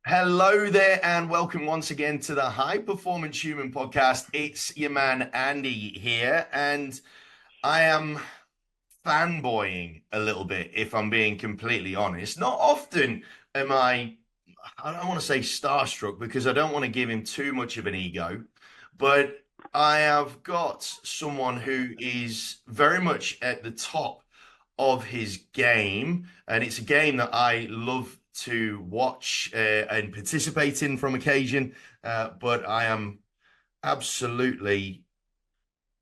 Hello there, and welcome once again to the High Performance Human Podcast. It's your man Andy here, and I am fanboying a little bit, if I'm being completely honest. Not often am I don't want to say starstruck because I don't want to give him too much of an ego, but I have got someone who is very much at the top of his game, and it's a game that I love to watch and participate in from occasion. But I am absolutely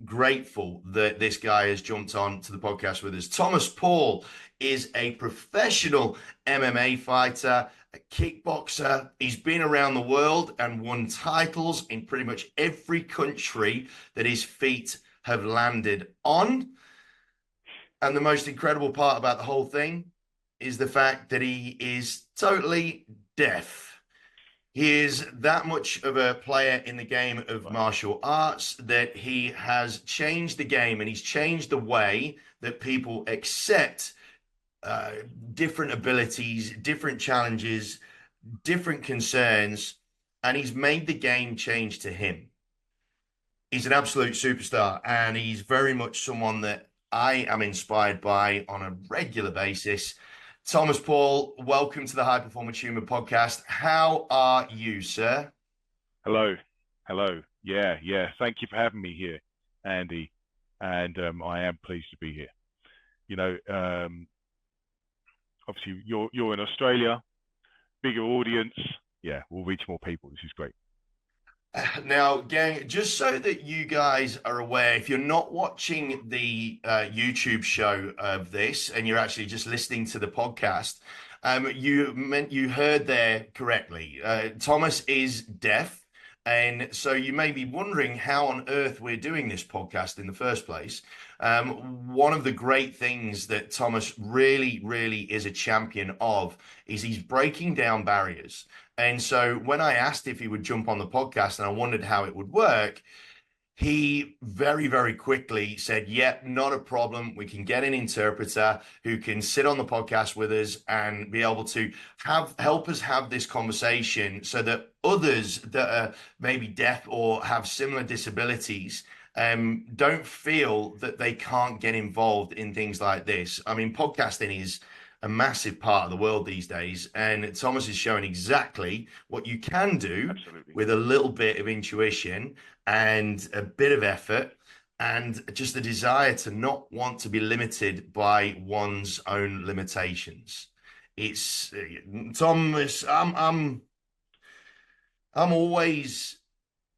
grateful that this guy has jumped on to the podcast with us. Thomas Paull is a professional MMA fighter, a kickboxer. He's been around the world and won titles in pretty much every country that his feet have landed on. And the most incredible part about the whole thing is the fact that he is totally deaf. He is that much of a player in the game of Wow. martial arts that he has changed the game, and he's changed the way that people accept uh, different abilities, different challenges, different concerns, and he's made the game change to him. He's an absolute superstar, and he's very much someone that I am inspired by on a regular basis. Thomas Paull, welcome to the High Performance Human Podcast. How are you, sir? Hello. Hello. Yeah. Thank you for having me here, Andy. And I am pleased to be here. You know, obviously you're in Australia, bigger audience. Yeah, we'll reach more people. This is great. Now, gang, just so that you guys are aware, if you're not watching the YouTube show of this and you're actually just listening to the podcast, you heard there correctly. Thomas is deaf, and so you may be wondering how on earth we're doing this podcast in the first place. One of the great things that Thomas really is a champion of is he's breaking down barriers. And so when I asked if he would jump on the podcast and I wondered how it would work, he very quickly said, "Yep, not a problem. We can get an interpreter who can sit on the podcast with us and be able to help us have this conversation so that others that are maybe deaf or have similar disabilities don't feel that they can't get involved in things like this." I mean, podcasting is a massive part of the world these days, and Thomas is showing exactly what you can do Absolutely. with a little bit of intuition and a bit of effort and just the desire to not want to be limited by one's own limitations. It's Thomas. I'm always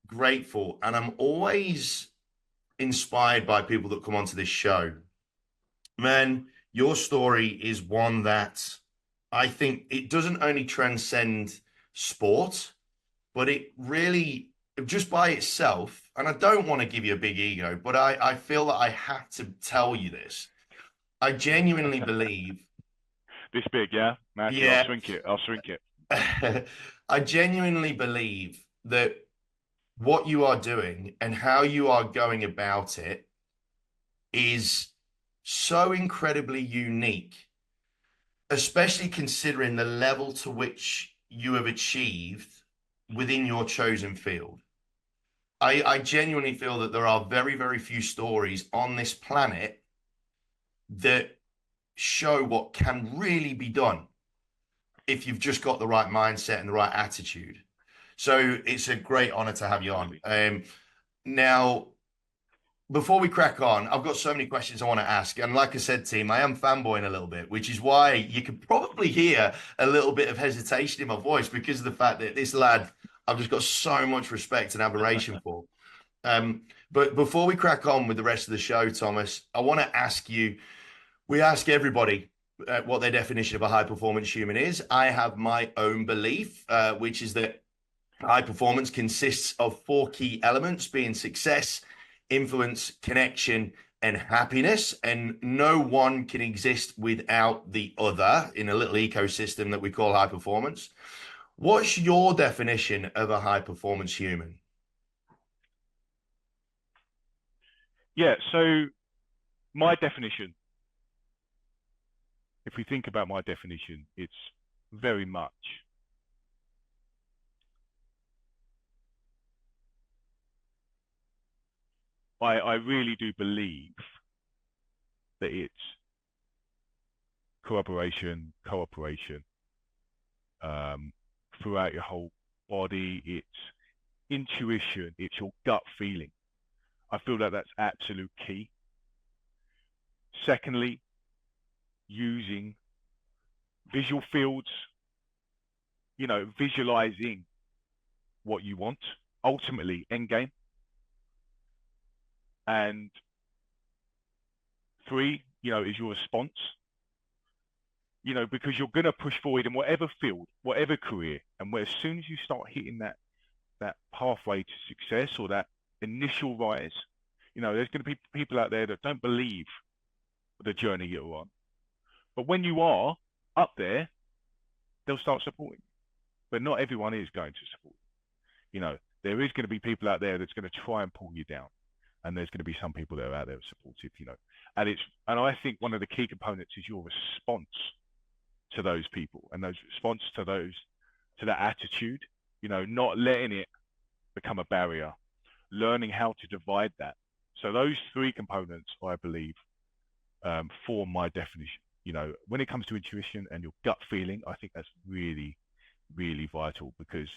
grateful, and I'm always inspired by people that come onto this show. Man, your story is one that I think it doesn't only transcend sport, but it really, just by itself, and I don't want to give you a big ego, but I feel that I have to tell you this. I genuinely believe, This big, yeah? Matthew, I'll yeah, shrink it. I'll shrink it. I genuinely believe that what you are doing and how you are going about it is so incredibly unique, especially considering the level to which you have achieved within your chosen field. I genuinely feel that there are very few stories on this planet that show what can really be done if you've just got the right mindset and the right attitude. So it's a great honor to have you on. Absolutely. Now, before we crack on, I've got so many questions I want to ask. And like I said, team, I am fanboying a little bit, which is why you can probably hear a little bit of hesitation in my voice because of the fact that this lad, I've just got so much respect and admiration for. But before we crack on with the rest of the show, Thomas, I want to ask you, we ask everybody what their definition of a high performance human is. I have my own belief, which is that high performance consists of four key elements, being success, influence, connection, and happiness. And no one can exist without the other in a little ecosystem that we call high performance. What's your definition of a high performance human? Yeah, so my definition, if we think about my definition, it's very much I really do believe that it's cooperation, cooperation, throughout your whole body. It's intuition. It's your gut feeling. I feel that that's absolute key. Secondly, using visual fields, visualizing what you want, ultimately end game. And three, is your response, because you're going to push forward in whatever field, whatever career. And as soon as you start hitting that pathway to success or that initial rise, there's going to be people out there that don't believe the journey you're on. But when you are up there, they'll start supporting you. But not everyone is going to support you. There is going to be people out there that's going to try and pull you down. And there's going to be some people that are out there supportive, And I think one of the key components is your response to those people and those response to that attitude, not letting it become a barrier, learning how to divide that. So those three components, I believe, form my definition. When it comes to intuition and your gut feeling, I think that's really, really vital because,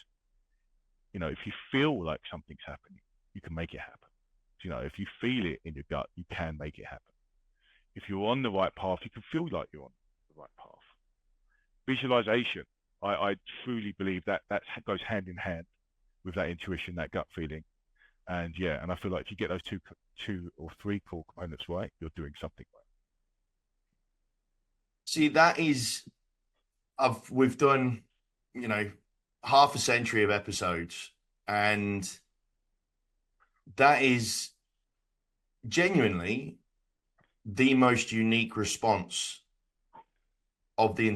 if you feel like something's happening, you can make it happen. If you feel it in your gut, you can make it happen. If you're on the right path, you can feel like you're on the right path. Visualization, I truly believe that goes hand in hand with that intuition, that gut feeling. And I feel like if you get those two or three core components right, you're doing something right. See, we've done, half a century of episodes, and that is genuinely the most unique response of the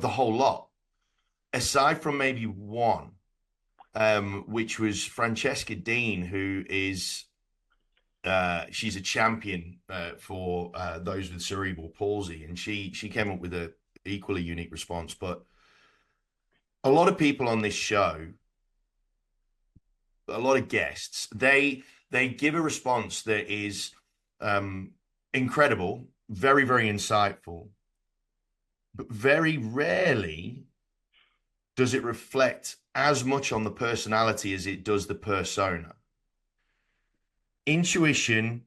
whole lot, aside from maybe one, which was Francesca Dean, who is she's a champion for those with cerebral palsy, and she came up with a equally unique response. But a lot of people on this show, a lot of guests, they give a response that is incredible, very, very insightful, but very rarely does it reflect as much on the personality as it does the persona. Intuition,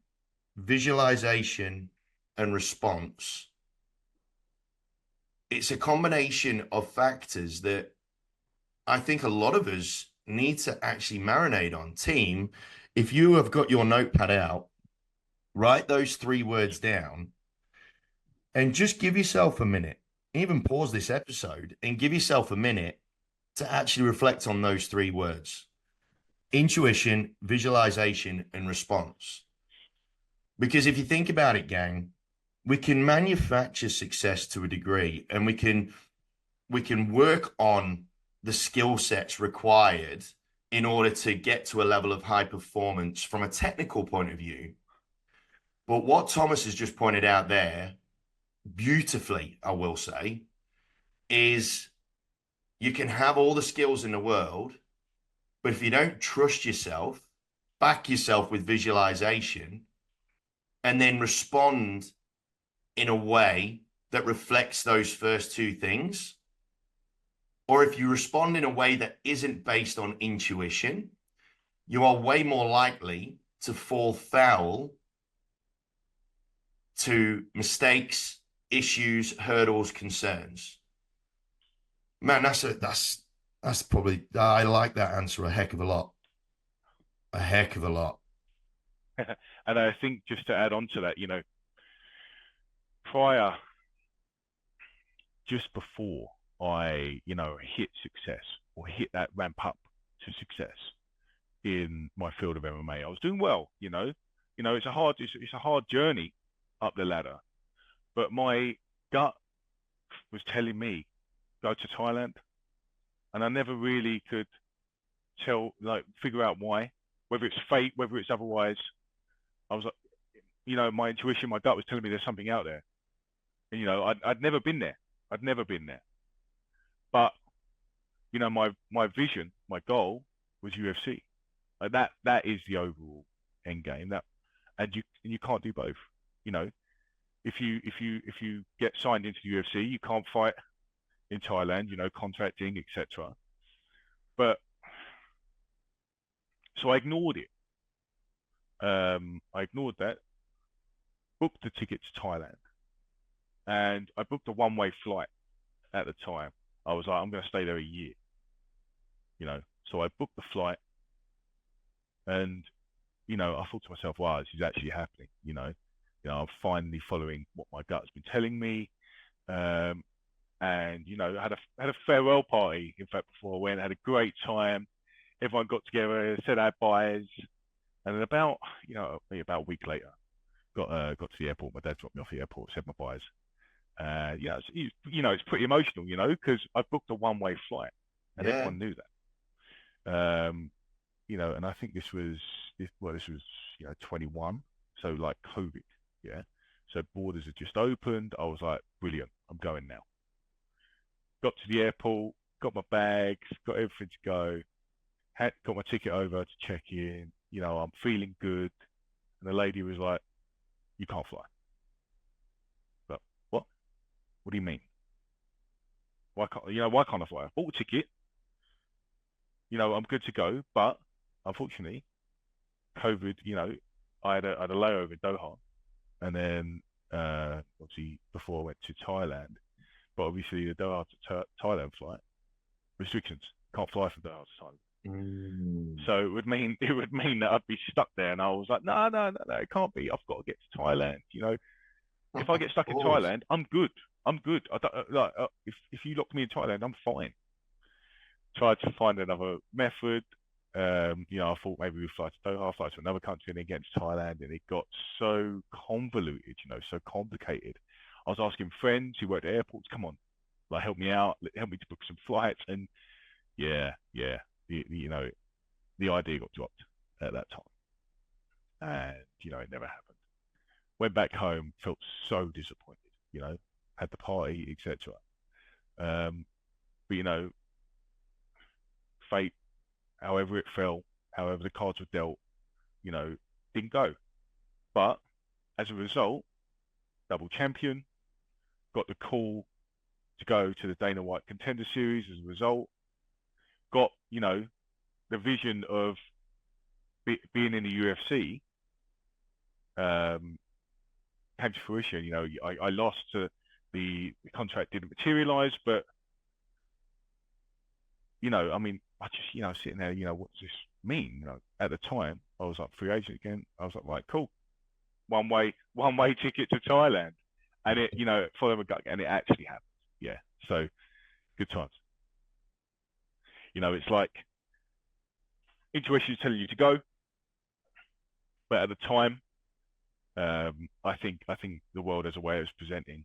visualization, and response. It's a combination of factors that I think a lot of us need to actually marinate on. Team, if you have got your notepad out, write those three words down and just give yourself a minute. Even pause this episode and give yourself a minute to actually reflect on those three words: intuition, visualization, and response. Because if you think about it, gang, we can manufacture success to a degree, and we can work on the skill sets required in order to get to a level of high performance from a technical point of view. But what Thomas has just pointed out there, beautifully, I will say, is you can have all the skills in the world, but if you don't trust yourself, back yourself with visualization, and then respond in a way that reflects those first two things, or if you respond in a way that isn't based on intuition, you are way more likely to fall foul to mistakes, issues, hurdles, concerns. Man, that's probably, I like that answer a heck of a lot. A heck of a lot. And I think just to add on to that, prior, just before I, hit success or hit that ramp up to success in my field of MMA, I was doing well, it's a hard journey up the ladder, but my gut was telling me go to Thailand, and I never really could figure out why, whether it's fate, whether it's otherwise. I was like, my intuition, my gut was telling me there's something out there, and I'd never been there. But my vision, my goal was UFC. That is the overall end game. And you can't do both. You know, if you get signed into the UFC, you can't fight in Thailand. You know, contracting, etc. But so I ignored it. I ignored that. Booked the ticket to Thailand, and I booked a one-way flight at the time. I was like, I'm going to stay there a year. You know, so I booked the flight, and I thought to myself, wow, this is actually happening. I'm finally following what my gut's been telling me. And I had a farewell party. In fact, before I went, I had a great time. Everyone got together, said our byes, and then about a week later, got to the airport. My dad dropped me off at the airport, said my byes. It's pretty emotional, because I booked a one-way flight, and Yeah. everyone knew that. And I think this was 21, so like COVID, yeah. So borders had just opened. I was like, brilliant, I'm going now. Got to the airport, got my bags, got everything to go. Got my ticket over to check in. I'm feeling good, and the lady was like, "You can't fly." But what? What do you mean? Why can't I fly? I bought a ticket. I'm good to go, but unfortunately, COVID. I had a layover in Doha, and then obviously before I went to Thailand. But obviously the Doha to Thailand flight restrictions, can't fly from Doha to Thailand. So it would mean that I'd be stuck there, and I was like, no, it can't be. I've got to get to Thailand. If I get stuck in Thailand, I'm good. I'm good. I don't, like if you lock me in Thailand, I'm fine. Tried to find another method. I thought maybe we'd fly to Doha, fly to another country, and then get to Thailand, and it got so convoluted, so complicated. I was asking friends who worked at airports, come on, like help me out, help me to book some flights, and yeah, the idea got dropped at that time, and it never happened. Went back home, felt so disappointed. Had the party, etc. But fate, however it fell, however the cards were dealt, didn't go. But as a result, double champion, got the call to go to the Dana White Contender Series as a result. Got, the vision of being in the UFC came to fruition. I lost to the contract didn't materialize, but I mean, I just sitting there, what does this mean? At the time, I was like free agent again. I was like, right, cool, one way ticket to Thailand, and it, follow my gut, and it actually happened. Yeah, so good times. It's like intuition is telling you to go, but at the time, I think the world has a way of presenting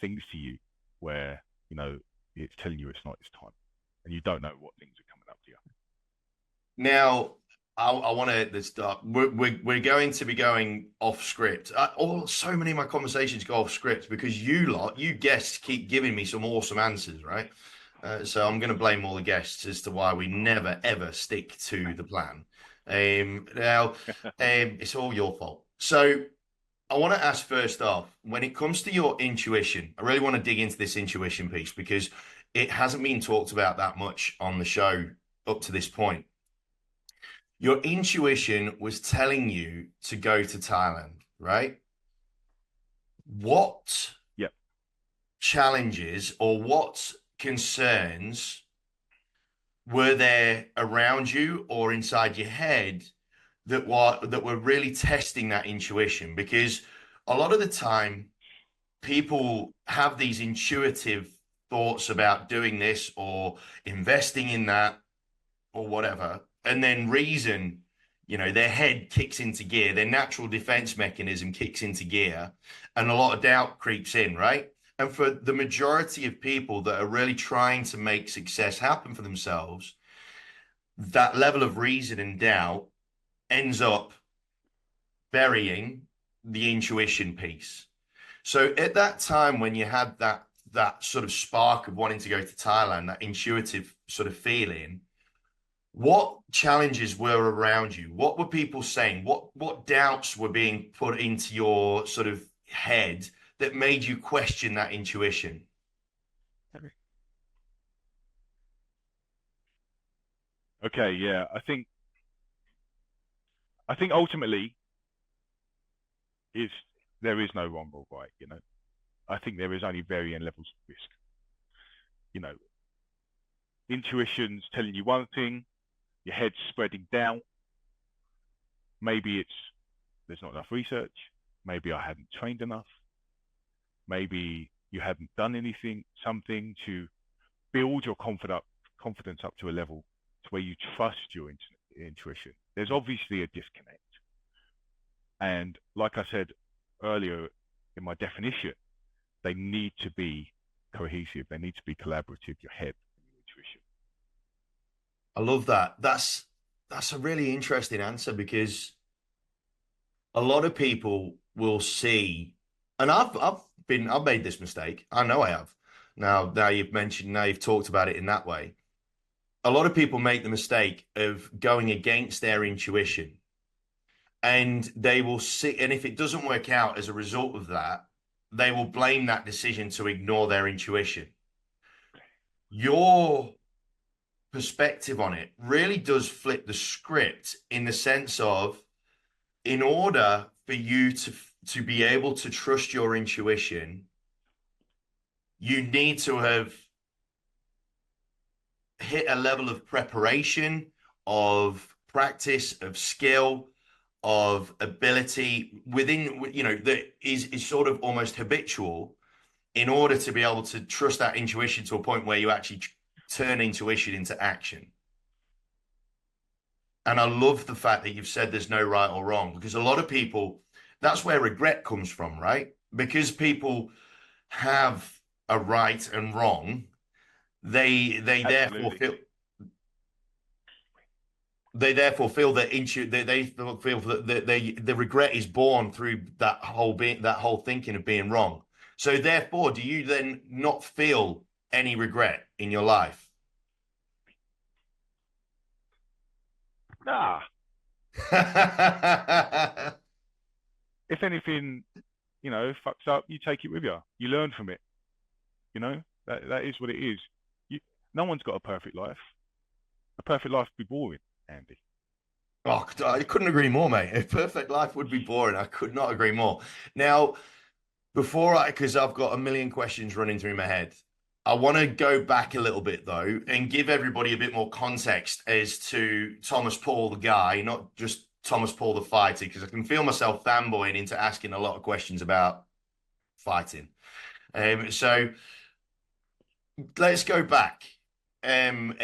things to you where it's telling you it's not its time, and you don't know what things are coming up to you. Now, I want to start. We're going to be going off script. So many of my conversations go off script because you guests keep giving me some awesome answers, right? So I'm going to blame all the guests as to why we never ever stick to the plan. It's all your fault. So I want to ask first off, when it comes to your intuition, I really want to dig into this intuition piece because it hasn't been talked about that much on the show up to this point. Your intuition was telling you to go to Thailand, right? What Yep. challenges or what concerns were there around you or inside your head that were really testing that intuition? Because a lot of the time people have these intuitive thoughts about doing this or investing in that or whatever, and then reason, their head kicks into gear, their natural defense mechanism kicks into gear, and a lot of doubt creeps in, right? And for the majority of people that are really trying to make success happen for themselves, that level of reason and doubt ends up burying the intuition piece. So at that time when you had that sort of spark of wanting to go to Thailand, that intuitive sort of feeling, What challenges were around you? What were people saying? What doubts were being put into your sort of head that made you question that intuition? Okay, yeah, I think ultimately is there is no wrong or right. I think there is only varying levels of risk. You know, intuition's telling you one thing, your head's spreading doubt. Maybe it's there's not enough research. Maybe I hadn't trained enough. Maybe you hadn't done something to build your confidence up to a level to where you trust your intuition. There's obviously a disconnect. And like I said earlier in my definition, they need to be cohesive. They need to be collaborative, your head and your intuition. I love that. That's a really interesting answer because a lot of people will see, and I've made this mistake. I know I have. Now you've talked about it in that way. A lot of people make the mistake of going against their intuition, and they will see, and if it doesn't work out as a result of that, they will blame that decision to ignore their intuition. Your perspective on it really does flip the script in the sense of, in order for you to be able to trust your intuition, you need to have hit a level of preparation, of practice, of skill, of ability within, that is sort of almost habitual, in order to be able to trust that intuition to a point where you actually turn intuition into action. And I love the fact that you've said there's no right or wrong, because a lot of people, that's where regret comes from, right? Because people have a right and wrong, they therefore Absolutely. feel they feel that the regret is born through that whole thinking of being wrong. So therefore, do you then not feel any regret in your life? Ah, if anything, fucks up, you take it with you. You learn from it. That is what it is. You, no one's got a perfect life. A perfect life would be boring, Andy. Oh, I couldn't agree more, mate. A perfect life would be boring. I could not agree more. Now, because I've got a million questions running through my head, I want to go back a little bit though and give everybody a bit more context as to Thomas Paull, the guy, not just Thomas Paull, the fighter, because I can feel myself fanboying into asking a lot of questions about fighting. So let's go back and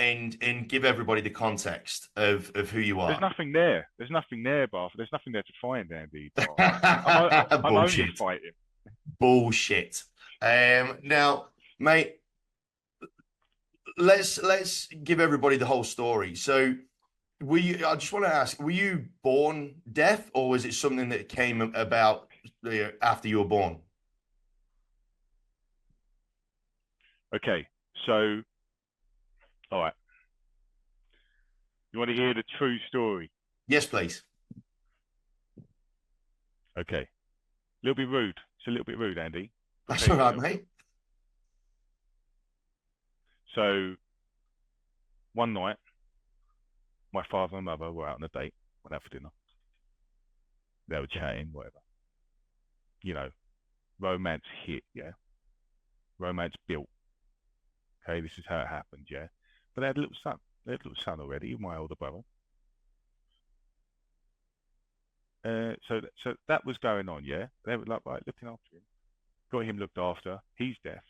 give everybody the context of who you There's are. nothing there. There's nothing there, Bath. There's nothing there to find, Andy. I'm only Bullshit. fighting. Bullshit. Now, mate, let's give everybody the whole story. So, I just want to ask, were you born deaf, or was it something that came about after you were born? Okay, so all right. You want to hear the true story? Yes, please. Okay. A little bit rude. It's a little bit rude, Andy. That's Prepare all right, yourself. mate. So one night, my father and mother were out on a date, went out for dinner. They were chatting, whatever. You know, romance hit, yeah. Romance built. Okay, this is how it happened, yeah. But they had a little son. They had a little son already, my older brother. So that was going on, yeah. They were like, right, looking after him, got him looked after. He's deaf.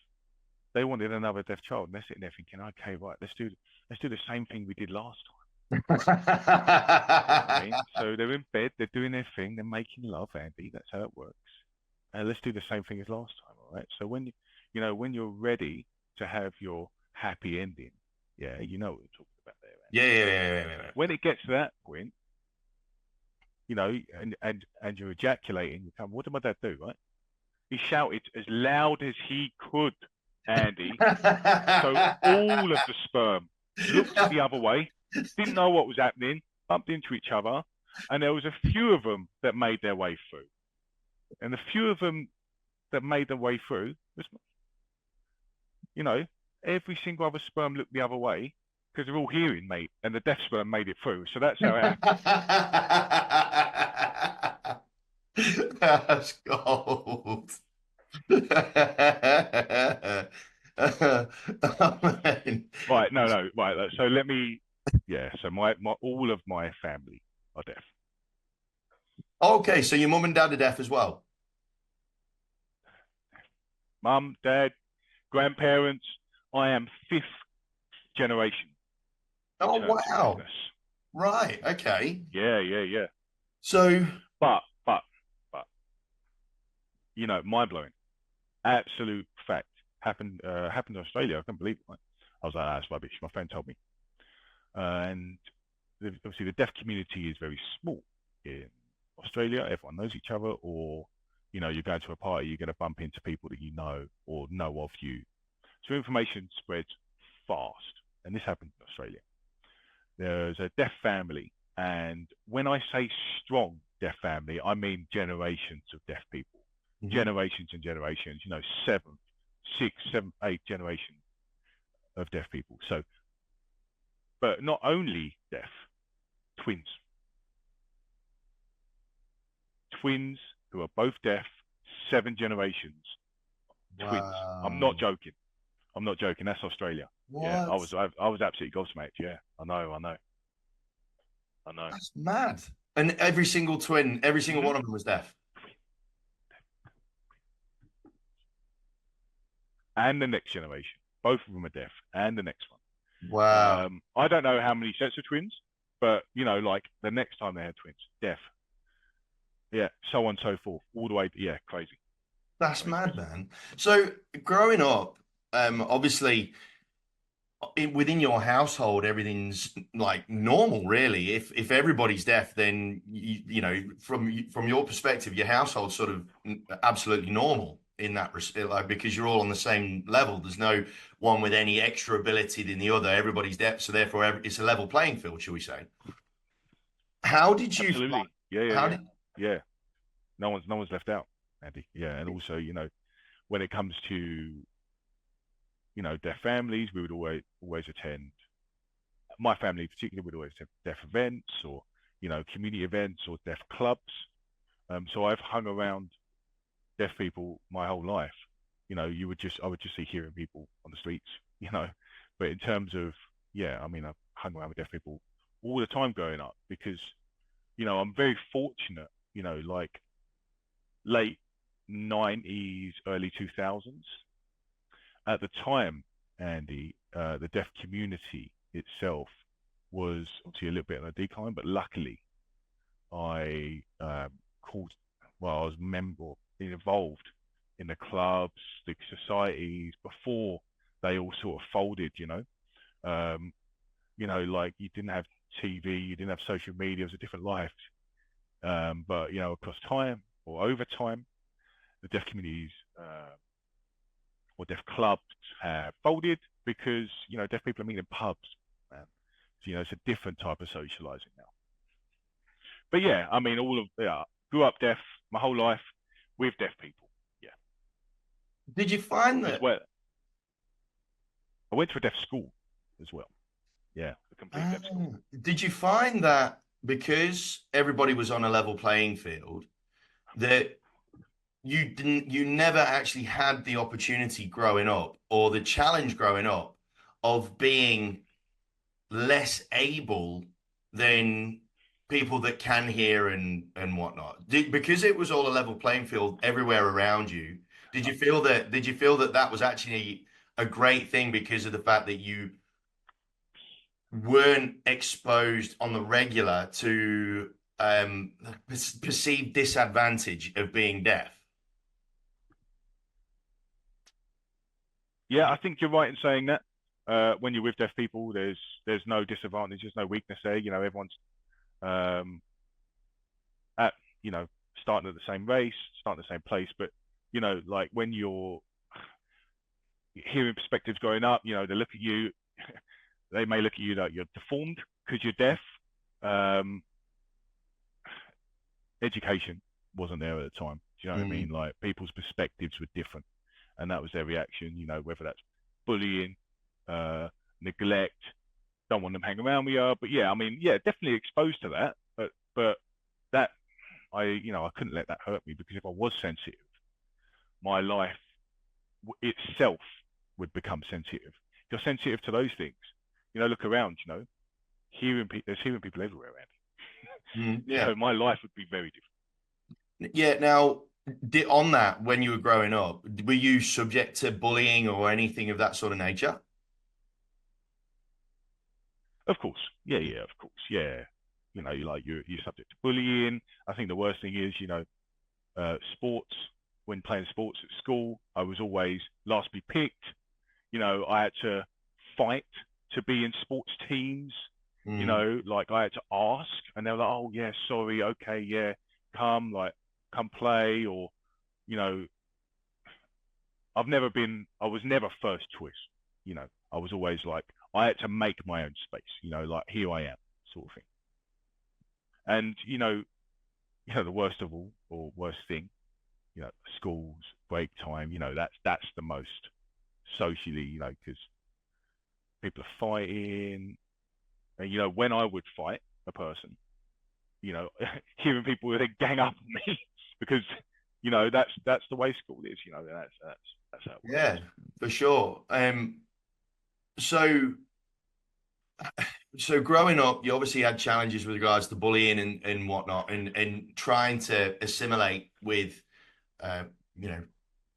They wanted another deaf child, and they're sitting there thinking, okay, right, let's do the same thing we did last time. I mean, so they're in bed, they're doing their thing, they're making love, Andy. That's how it works. Let's do the same thing as last time, all right? So when you're ready to have your happy ending, yeah, you know what we're talking about there, Yeah, Andy. yeah, yeah, yeah, yeah. When it gets to that point, and you're ejaculating, you come. What did my dad do, right? He shouted as loud as he could, Andy. So all of the sperm looked the other way. didn't know what was happening, bumped into each other, and there was a few of them that made their way through. And the few of them that made their way through was, you know, every single other sperm looked the other way because they're all hearing, mate, and the deaf sperm made it through. So that's how it happened. That's gold. Oh, man. Right, no, right. So let me, yeah. So my all of my family are deaf. Okay, so your mum and dad are deaf as well. Mum, dad, grandparents. I am fifth generation in Oh, terms of wow. deafness. Right. Okay. Yeah. So, But, but, but, mind blowing. Absolute fact. Happened in Australia. I can't believe it. Right? I was like, that's rubbish. My friend told me. And obviously, the deaf community is very small in Australia. Everyone knows each other, or you go to a party, you're going to bump into people that you know or know of you. So information spreads fast, and this happened in Australia. There's a deaf family, and when I say strong deaf family, I mean generations of deaf people, mhm. generations and generations. Seven, six, seven, eight generations of deaf people. So, but not only deaf, twins, twins who are both deaf, seven generations, twins. I'm not Wow. joking. I'm not joking. That's Australia. Yeah, I was What? I, I was absolutely gobsmacked. Yeah, I know. That's mad. And every single twin, every single Mm-hmm. one of them was deaf. And the next generation, both of them are deaf, and the next one. Wow. I don't know how many sets of twins, but like the next time they had twins, deaf. Yeah, so on and so forth, all the way. Yeah, crazy, That's crazy. mad, man. So growing up, obviously within your household, everything's like normal, really. If everybody's deaf, then from your perspective, your household's sort of absolutely normal in that respect, like because you're all on the same level. There's no one with any extra ability than the other. Everybody's deaf, so therefore it's a level playing field, shall we say? How did you? Absolutely. Yeah, How yeah, did? yeah. No one's left out, Andy. Yeah, and also, when it comes to deaf families, we would always attend. My family, particularly, would always attend deaf events or community events or deaf clubs. So I've hung around deaf people my whole life. I would just see hearing people on the streets. You know, but in terms of yeah, I mean, I've hung around with deaf people all the time growing up because I'm very fortunate. Like late 90s, early 2000s. At the time, Andy, the deaf community itself was obviously a little bit on a decline, but luckily I called, well, I was member involved in the clubs, the societies before they all sort of folded. Like you didn't have TV, you didn't have social media, it was a different life. But across time or over time, the deaf communities or deaf clubs have folded because deaf people are meeting in pubs, man. So it's a different type of socializing now. But yeah, I mean, grew up deaf my whole life with deaf people. Yeah, Did you find as that? well. I went to a deaf school as well. Yeah, a complete Ah, deaf school. did you find that because everybody was on a level playing field, that you never actually had the opportunity growing up or the challenge growing up of being less able than people that can hear and whatnot? Because it was all a level playing field everywhere around you, did you feel that that was actually a great thing because of the fact that you weren't exposed on the regular to perceived disadvantage of being deaf? Yeah, I think you're right in saying that. When you're with deaf people, there's no disadvantage, there's no weakness there. Everyone's um, at starting at the same race, starting at the same place. But like when you're hearing perspectives growing up, they look at you, they may look at you like you're deformed because you're deaf, um, education wasn't there at the time. Do you know what I mean? Mm. Like people's perspectives were different, and that was their reaction. Whether that's bullying, neglect, don't want them hanging around with you. But yeah, I mean, yeah, definitely exposed to that. But that I couldn't let that hurt me, because if I was sensitive, my life itself would become sensitive. If you're sensitive to those things, look around. There's hearing people everywhere around. Mm. Yeah. So my life would be very different. Yeah. Now, on that, when you were growing up, were you subject to bullying or anything of that sort of nature? Of course, yeah, yeah, of course, yeah. You're subject to bullying. I think the worst thing is, sports. When playing sports at school, I was always last to be picked. I had to fight to be in sports teams. Mm. Like I had to ask, and they were like, "Oh yeah, sorry, okay, yeah, come play," or you know, I was never first choice. I was always like, I had to make my own space. Like here I am, sort of thing. And the worst of all, or worst thing, schools break time. That's the most socially, because people are fighting. And when I would fight a person, hearing people would gang up on me because that's the way school is. That's how it works. Yeah, for sure. So so growing up, you obviously had challenges with regards to bullying and whatnot, and trying to assimilate with uh, you know,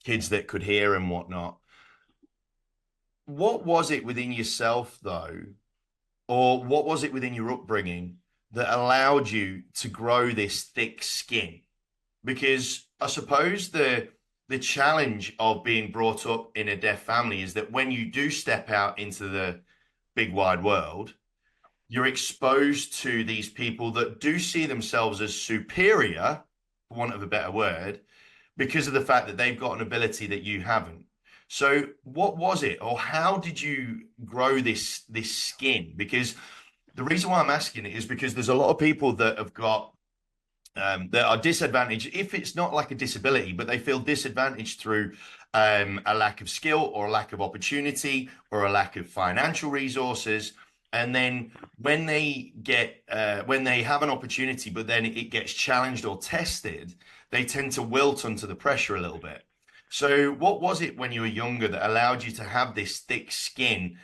kids that could hear and whatnot. What was it within yourself though, or what was it within your upbringing that allowed you to grow this thick skin? Because I suppose the challenge of being brought up in a deaf family is that when you do step out into the big wide world, you're exposed to these people that do see themselves as superior, for want of a better word, because of the fact that they've got an ability that you haven't. So what was it, or how did you grow this skin? Because the reason why I'm asking it is because there's a lot of people that have got that are disadvantaged, if it's not like a disability, but they feel disadvantaged through a lack of skill or a lack of opportunity or a lack of financial resources. And then when they have an opportunity, but then it gets challenged or tested, they tend to wilt under the pressure a little bit. So, what was it when you were younger that allowed you to have this thick skin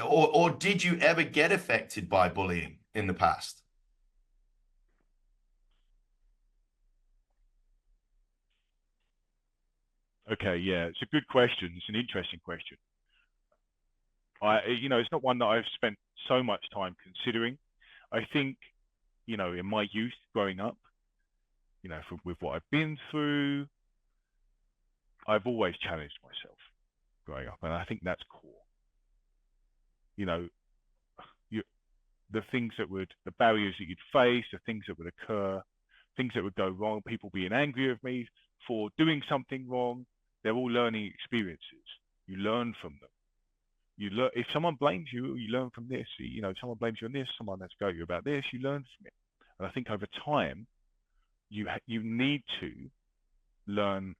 or did you ever get affected by bullying in the past? Okay, yeah, it's a good question. It's an interesting question. It's not one that I've spent so much time considering. I think, in my youth growing up, with what I've been through, I've always challenged myself growing up, and I think that's core. You know, you, the barriers that you'd face, the things that would occur, things that would go wrong, people being angry with me for doing something wrong, they're all learning experiences. You learn from them. You learn if someone blames you, you learn from this. If someone blames you on this, someone has to go at you about this, you learn from it. And I think over time, you need to learn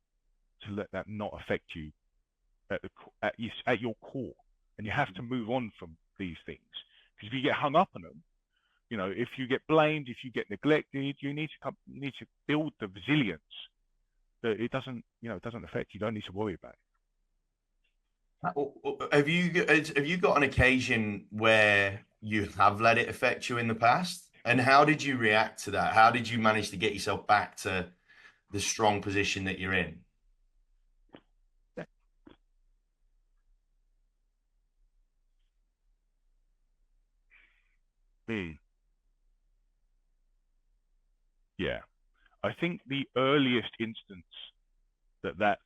to let that not affect you at your core, and you have to move on from these things. Because if you get hung up on them, if you get blamed, if you get neglected, you need to build the resilience that it doesn't affect you. You don't need to worry about it. Have you got an occasion where you have let it affect you in the past? And how did you react to that? How did you manage to get yourself back to the strong position that you're in? Mm, yeah, I think the earliest instance that's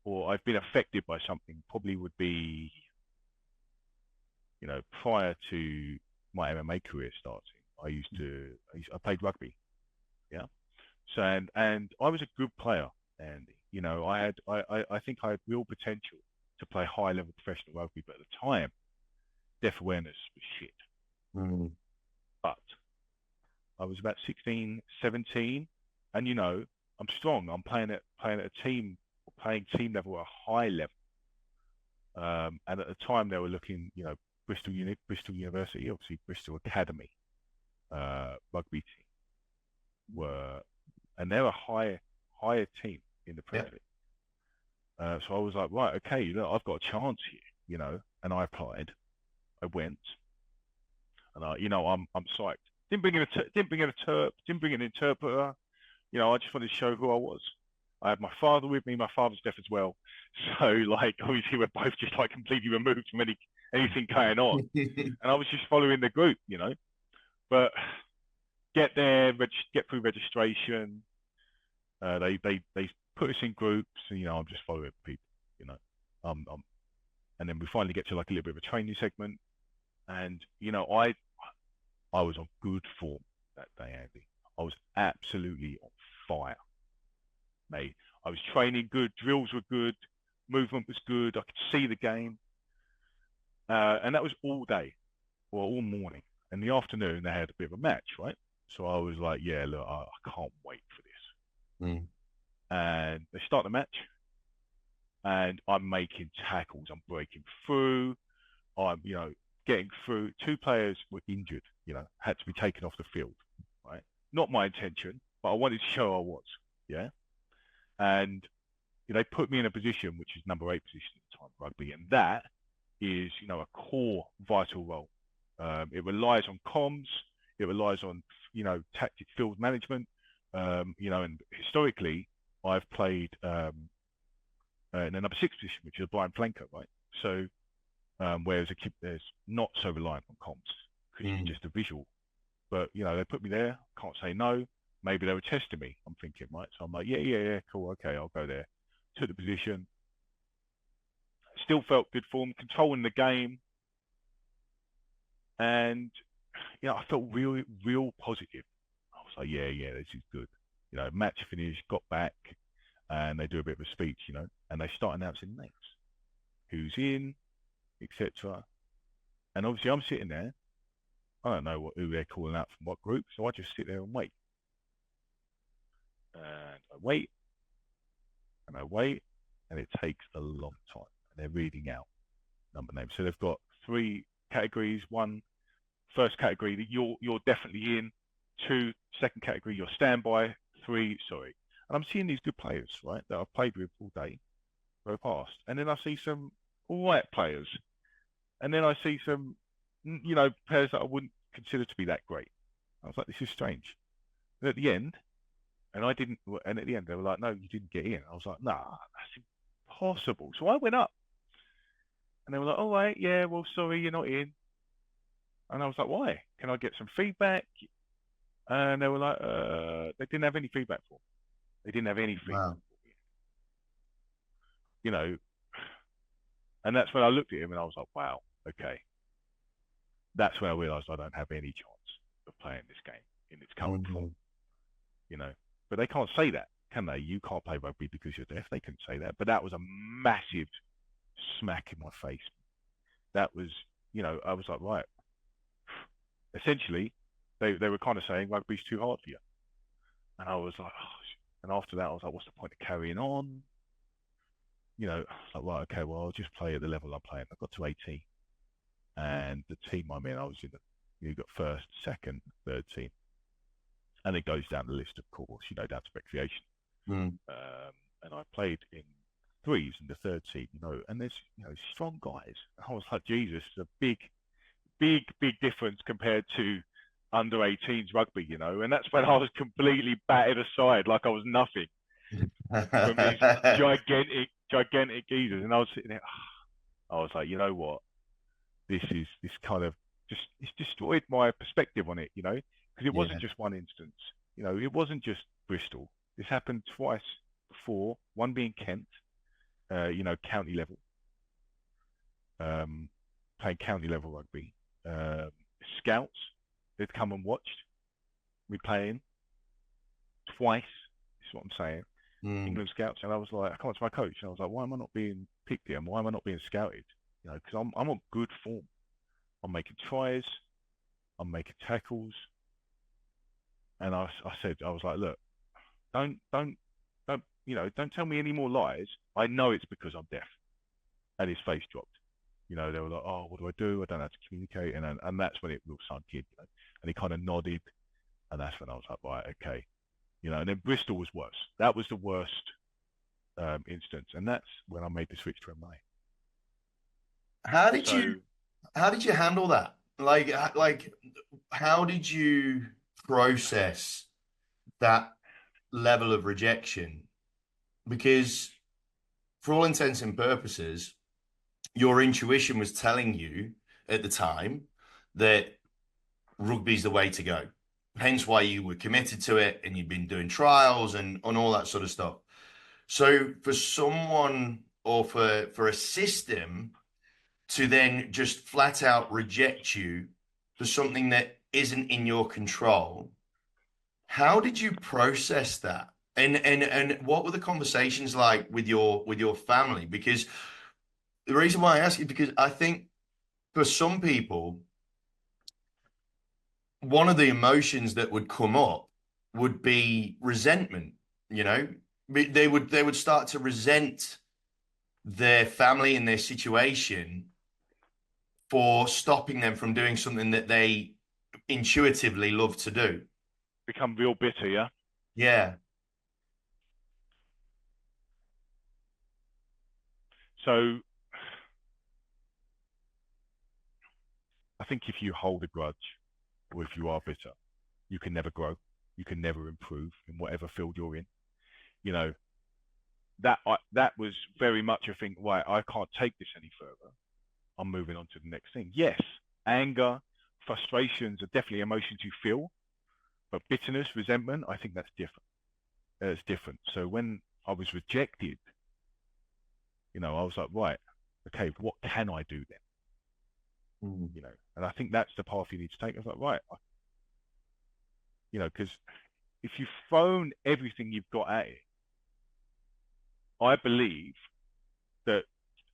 or I've been affected by something probably would be, prior to my MMA career starting. I played rugby. Yeah. So and I was a good player, Andy. I think I had real potential to play high level professional rugby, but at the time, deaf awareness was shit. Mm. I was about 16, 17, and I'm strong. I'm playing at playing team level at a high level. And at the time they were looking, Bristol University, obviously Bristol Academy, rugby team were, and they're a higher team in the Yeah. Premier League. So I was like, right, okay, look, I've got a chance here, and I applied. I went, and I'm psyched. Didn't bring in didn't bring an interpreter. I just wanted to show who I was. I had my father with me. My father's deaf as well, so like obviously we're both just like completely removed from anything going on. And I was just following the group, But get there, get through registration. They put us in groups, and I'm just following people, and then we finally get to like a little bit of a training segment, and I was on good form that day, Andy. I was absolutely on fire, mate. I was training good, drills were good, movement was good. I could see the game, and that was all day, or all morning. In the afternoon, they had a bit of a match, right? So I was like, yeah, look, I can't wait for this. Mm. And they start the match, and I'm making tackles. I'm breaking through. I'm, getting through. Two players were injured, had to be taken off the field, right? Not my intention, but I wanted to show I was, yeah. And they put me in a position which is number 8 position at the time, rugby, and that is, a core vital role. It relies on comms. It relies on, tactic field management. And historically, I've played in the number 6 position, which is a blind flanker, right? So, whereas a kid there's not so reliant on comms because you're just a visual. But they put me there. Can't say no. Maybe they were testing me. I'm thinking, right? So I'm like, yeah, cool, okay, I'll go there. Took the position. Still felt good form, controlling the game, and I felt real positive. I was like, yeah, this is good. Match finished, got back, and they do a bit of a speech, and they start announcing names, who's in, etc. And obviously, I'm sitting there. I don't know who they're calling out from what group, so I just sit there and wait. And I wait, and I wait, and it takes a long time. And they're reading out number names. So they've got 3 categories. 1, first category that you're definitely in. 2, second category, you're standby. 3, sorry. And I'm seeing these good players, right, that I've played with all day go past. And then I see some all right players. And then I see some, players that I wouldn't consider to be that great. I was like, this is strange. And at the end, and at the end, they were like, no, you didn't get in. I was like, nah, that's impossible. So I went up. And they were like, all right, yeah, well, sorry, you're not in. And I was like, why? Can I get some feedback? And they were like, they didn't have any feedback for me. They didn't have any feedback Wow. for me. And that's when I looked at him and I was like, wow, okay. That's when I realized I don't have any chance of playing this game in its current form. But they can't say that, can they? You can't play rugby because you're deaf. They couldn't say that. But that was a massive smack in my face. That was, I was like, right. Essentially, they were kind of saying rugby's too hard for you. And I was like, oh. And after that, I was like, what's the point of carrying on? I was like, right, okay, well, I'll just play at the level I'm playing. I got to 18. And the team I'm in, I was in you got first, second, third team. And it goes down the list, of course, down to recreation. Mm. And I played in 3s in the third team, and there's, strong guys. I was like, Jesus, a big difference compared to under 18s rugby, and that's when I was completely batted aside like I was nothing from these gigantic geezers. And I was sitting there, I was like, you know what? This kind of it's destroyed my perspective on it, because it wasn't just one instance. It wasn't just Bristol. This happened twice before, one being Kent, county level, playing county level rugby. Scouts, they'd come and watched me playing twice. Is what I'm saying. England Scouts, and I was like, I come up to my coach, and I was like, why am I not being picked here? And why am I not being scouted? Because I'm on good form. I'm making tries. I'm making tackles. And I said, I was like, look, don't, don't tell me any more lies. I know it's because I'm deaf. And his face dropped. They were like, oh, what do I do? I don't know how to communicate. And that's when it will sunk in. And he kind of nodded. And that's when I was like, right, okay. And then Bristol was worse. That was the worst instance. And that's when I made the switch to MMA. How did you So how did you handle that? Like how did you process that level of rejection? Because for all intents and purposes, your intuition was telling you at the time that rugby's the way to go. Hence why you were committed to it and you've been doing trials and all that sort of stuff. So for someone or for a system to then just flat out reject you for something that isn't in your control, how did you process that? And what were the conversations like with your family? Because the reason why I ask is because I think for some people, one of the emotions that would come up would be resentment, you know. They would start to resent their family and their situation for stopping them from doing something that they intuitively love to do. become real bitter, yeah. Yeah. So I think if you hold a grudge or if you are bitter, you can never grow. You can never improve in whatever field you're in. You know, that was very much a thing, right, I can't take this any further. I'm moving on to the next thing. Yes, anger, frustrations are definitely emotions you feel, but bitterness, resentment, I think that's different. It's different. So when I was rejected, I was like, right, okay, what can I do then? Mm. And I think that's the path you need to take. I was like, right, because if you've thrown everything you've got at it, I believe that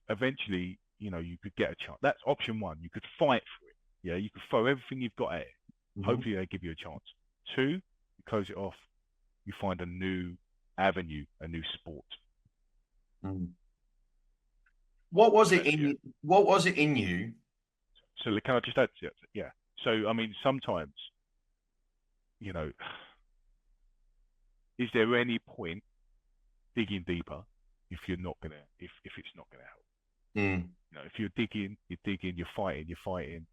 eventually, you could get a chance. That's option one. You could fight for it. Yeah, you could throw everything you've got at it. Mhm. Hopefully, they give you a chance. Two, you close it off. You find a new avenue, a new sport. Mm. What was it That's in yeah. you? What was it in you? So can I just add to it? Yeah. So I mean, sometimes, you know, is there any point digging deeper if it's not gonna help? Mm. If you're digging, you're fighting,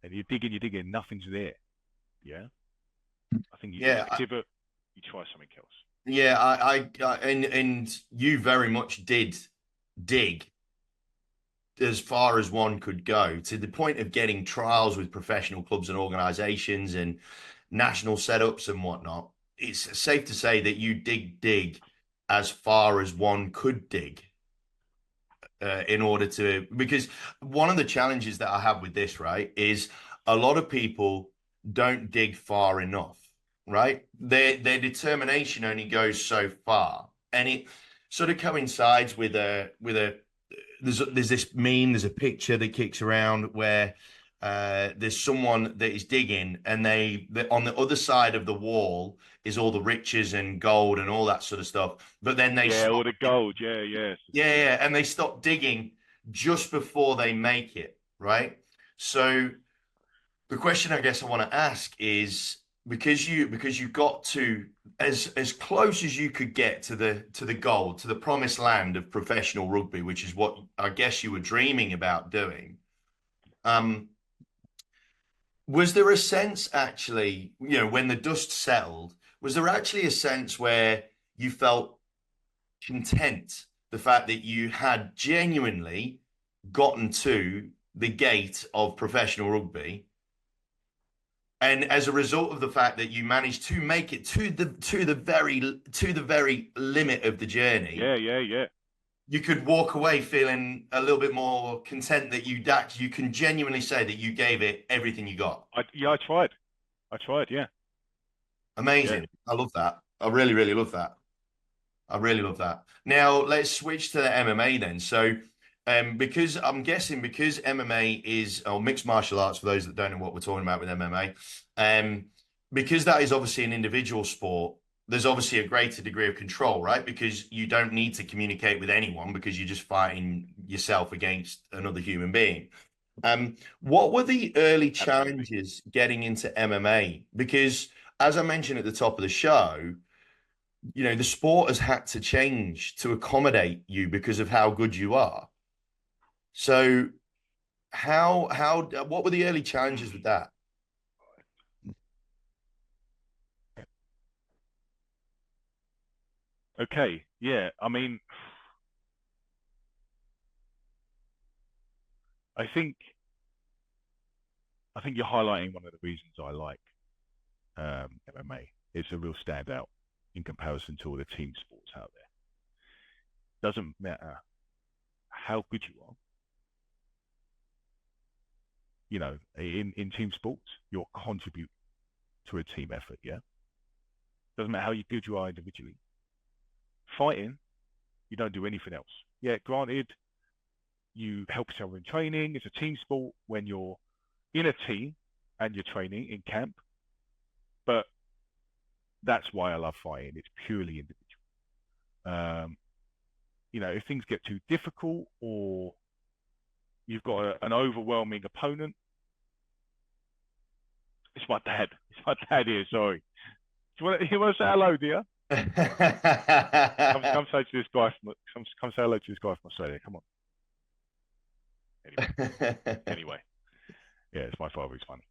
and you're digging, nothing's there. Yeah. I think it's Yeah, pivot. You try something else. yeah, and you very much did dig as far as one could go to the point of getting trials with professional clubs and organizations and national setups and whatnot. It's safe to say that you dig as far as one could dig in order to, because one of the challenges that I have with this, right, is a lot of people don't dig far enough, right? Their determination only goes so far, and it sort of coincides with a there's this meme, there's a picture that kicks around where there's someone that is digging, and they on the other side of the wall is all the riches and gold and all that sort of stuff. But then they Yeah, stop, or the gold. Yeah, yeah, yeah, and they stop digging just before they make it, right? So the question I guess I want to ask is because you got to as close as you could get to the goal, to the promised land of professional rugby, which is what I guess you were dreaming about doing. Um, was there a sense actually, when the dust settled, was there actually a sense where you felt content, the fact that you had genuinely gotten to the gate of professional rugby, and as a result of the fact that you managed to make it to the very limit of the journey, yeah, yeah, yeah. you could walk away feeling a little bit more content that you can genuinely say that you gave it everything you got. I tried. I tried. Yeah, yeah. Amazing. I love that. I really, really love that. I really love that. Now let's switch to the MMA then. So, because I'm guessing because MMA is or mixed martial arts for those that don't know what we're talking about with MMA, because that is obviously an individual sport, there's obviously a greater degree of control, right? Because you don't need to communicate with anyone because you're just fighting yourself against another human being. What were the early Absolutely. challenges getting into MMA? Because as I mentioned at the top of the show, the sport has had to change to accommodate you because of how good you are. So what were the early challenges with that? Okay. Yeah. I mean, I think I think you're highlighting one of the reasons I like MMA. It's a real standout in comparison to all the team sports out there. Doesn't matter how good you are. In team sports, you're contributing to a team effort. Yeah. Doesn't matter how good you are individually. Fighting, you don't do anything else. Yeah. Granted, you help each other in training. It's a team sport when you're in a team and you're training in camp. But that's why I love fighting. It's purely individual. Um, if things get too difficult or you've got an overwhelming opponent, it's my dad. It's my dad here. Sorry. You want to say hello, dear? Come say to this guy come say hello to this guy from Australia. Come on. Anyway. Yeah, it's my father. He's funny.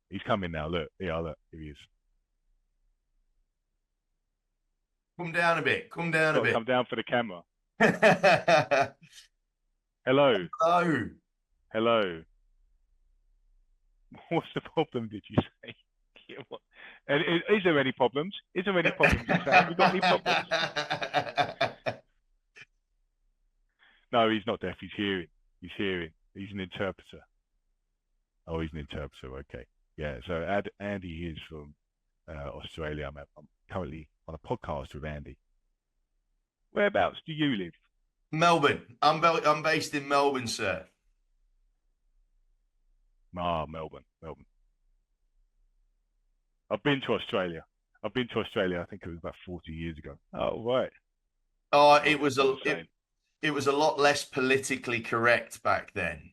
He's coming now. Look. Yeah, look. Here he is. Come down a bit. Come down a Got to bit. come down for the camera. Hello. Hello. Hello. What's the problem, did you say? And is there any problems? Is there any problems, Sam? You got any problems? No, he's not deaf. He's hearing. He's hearing. He's an interpreter. Oh, he's an interpreter. Okay. Yeah. So Andy is from Australia. I'm currently on a podcast with Andy. Whereabouts do you live? Melbourne. I'm based in Melbourne, sir. Ah, Melbourne. Melbourne. I've been to Australia. I've been to Australia. I think it was about 40 years ago. Oh, right. Oh, Not, not the same. it was a lot less politically correct back then.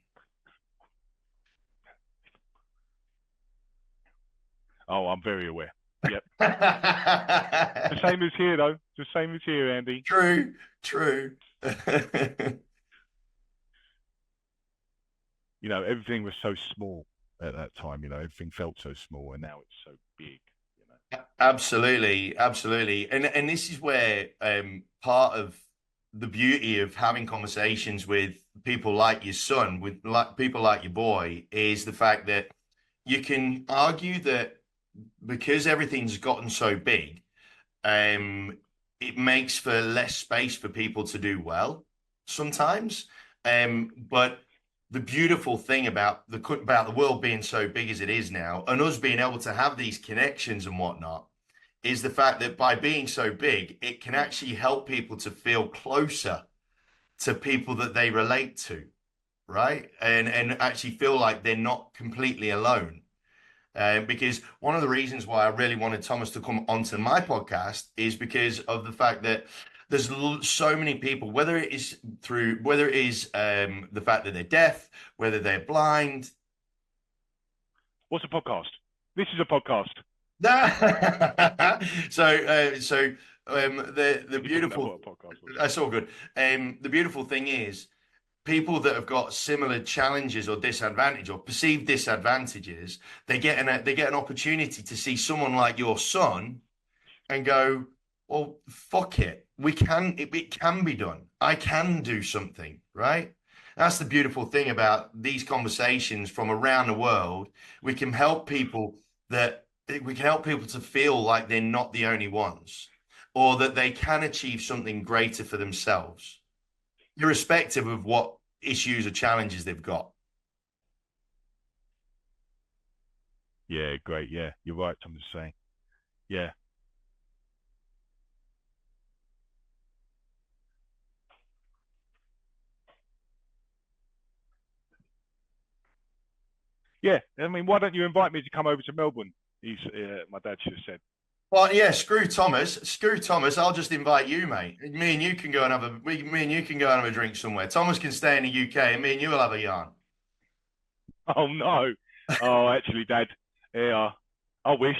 Oh, I'm very aware. Yep. The same as here, though. The same as here, Andy. True, true. Everything was so small at that time. Everything felt so small, and now it's so big. Absolutely, absolutely. And this is where part of the beauty of having conversations with people like your son, with people like your boy, is the fact that you can argue that because everything's gotten so big, it makes for less space for people to do well sometimes. But the beautiful thing about the world being so big as it is now, and us being able to have these connections and whatnot, is the fact that by being so big, it can actually help people to feel closer to people that they relate to, right? And actually feel like they're not completely alone. Because one of the reasons why I really wanted Thomas to come onto my podcast is because of the fact that there's so many people, whether it is the fact that they're deaf, whether they're blind. What's a podcast? This is a podcast. The beautiful. That's all good. The beautiful thing is people that have got similar challenges or disadvantage or perceived disadvantages, they get an opportunity to see someone like your son and go, well, fuck it. It can be done. I can do something, right? That's the beautiful thing about these conversations from around the world. We can help people to feel like they're not the only ones, or that they can achieve something greater for themselves, irrespective of what issues or challenges they've got. Yeah, great. Yeah, you're right, Thomas saying. Yeah. Yeah. I mean, why don't you invite me to come over to Melbourne My dad should have said. Well, yeah, screw Thomas. Screw Thomas. I'll just invite you, mate. Me and you can go and have a me and you can go and have a drink somewhere. Thomas can stay in the UK, and me and you will have a yarn. Oh no. Oh, actually, Dad. Yeah. I wish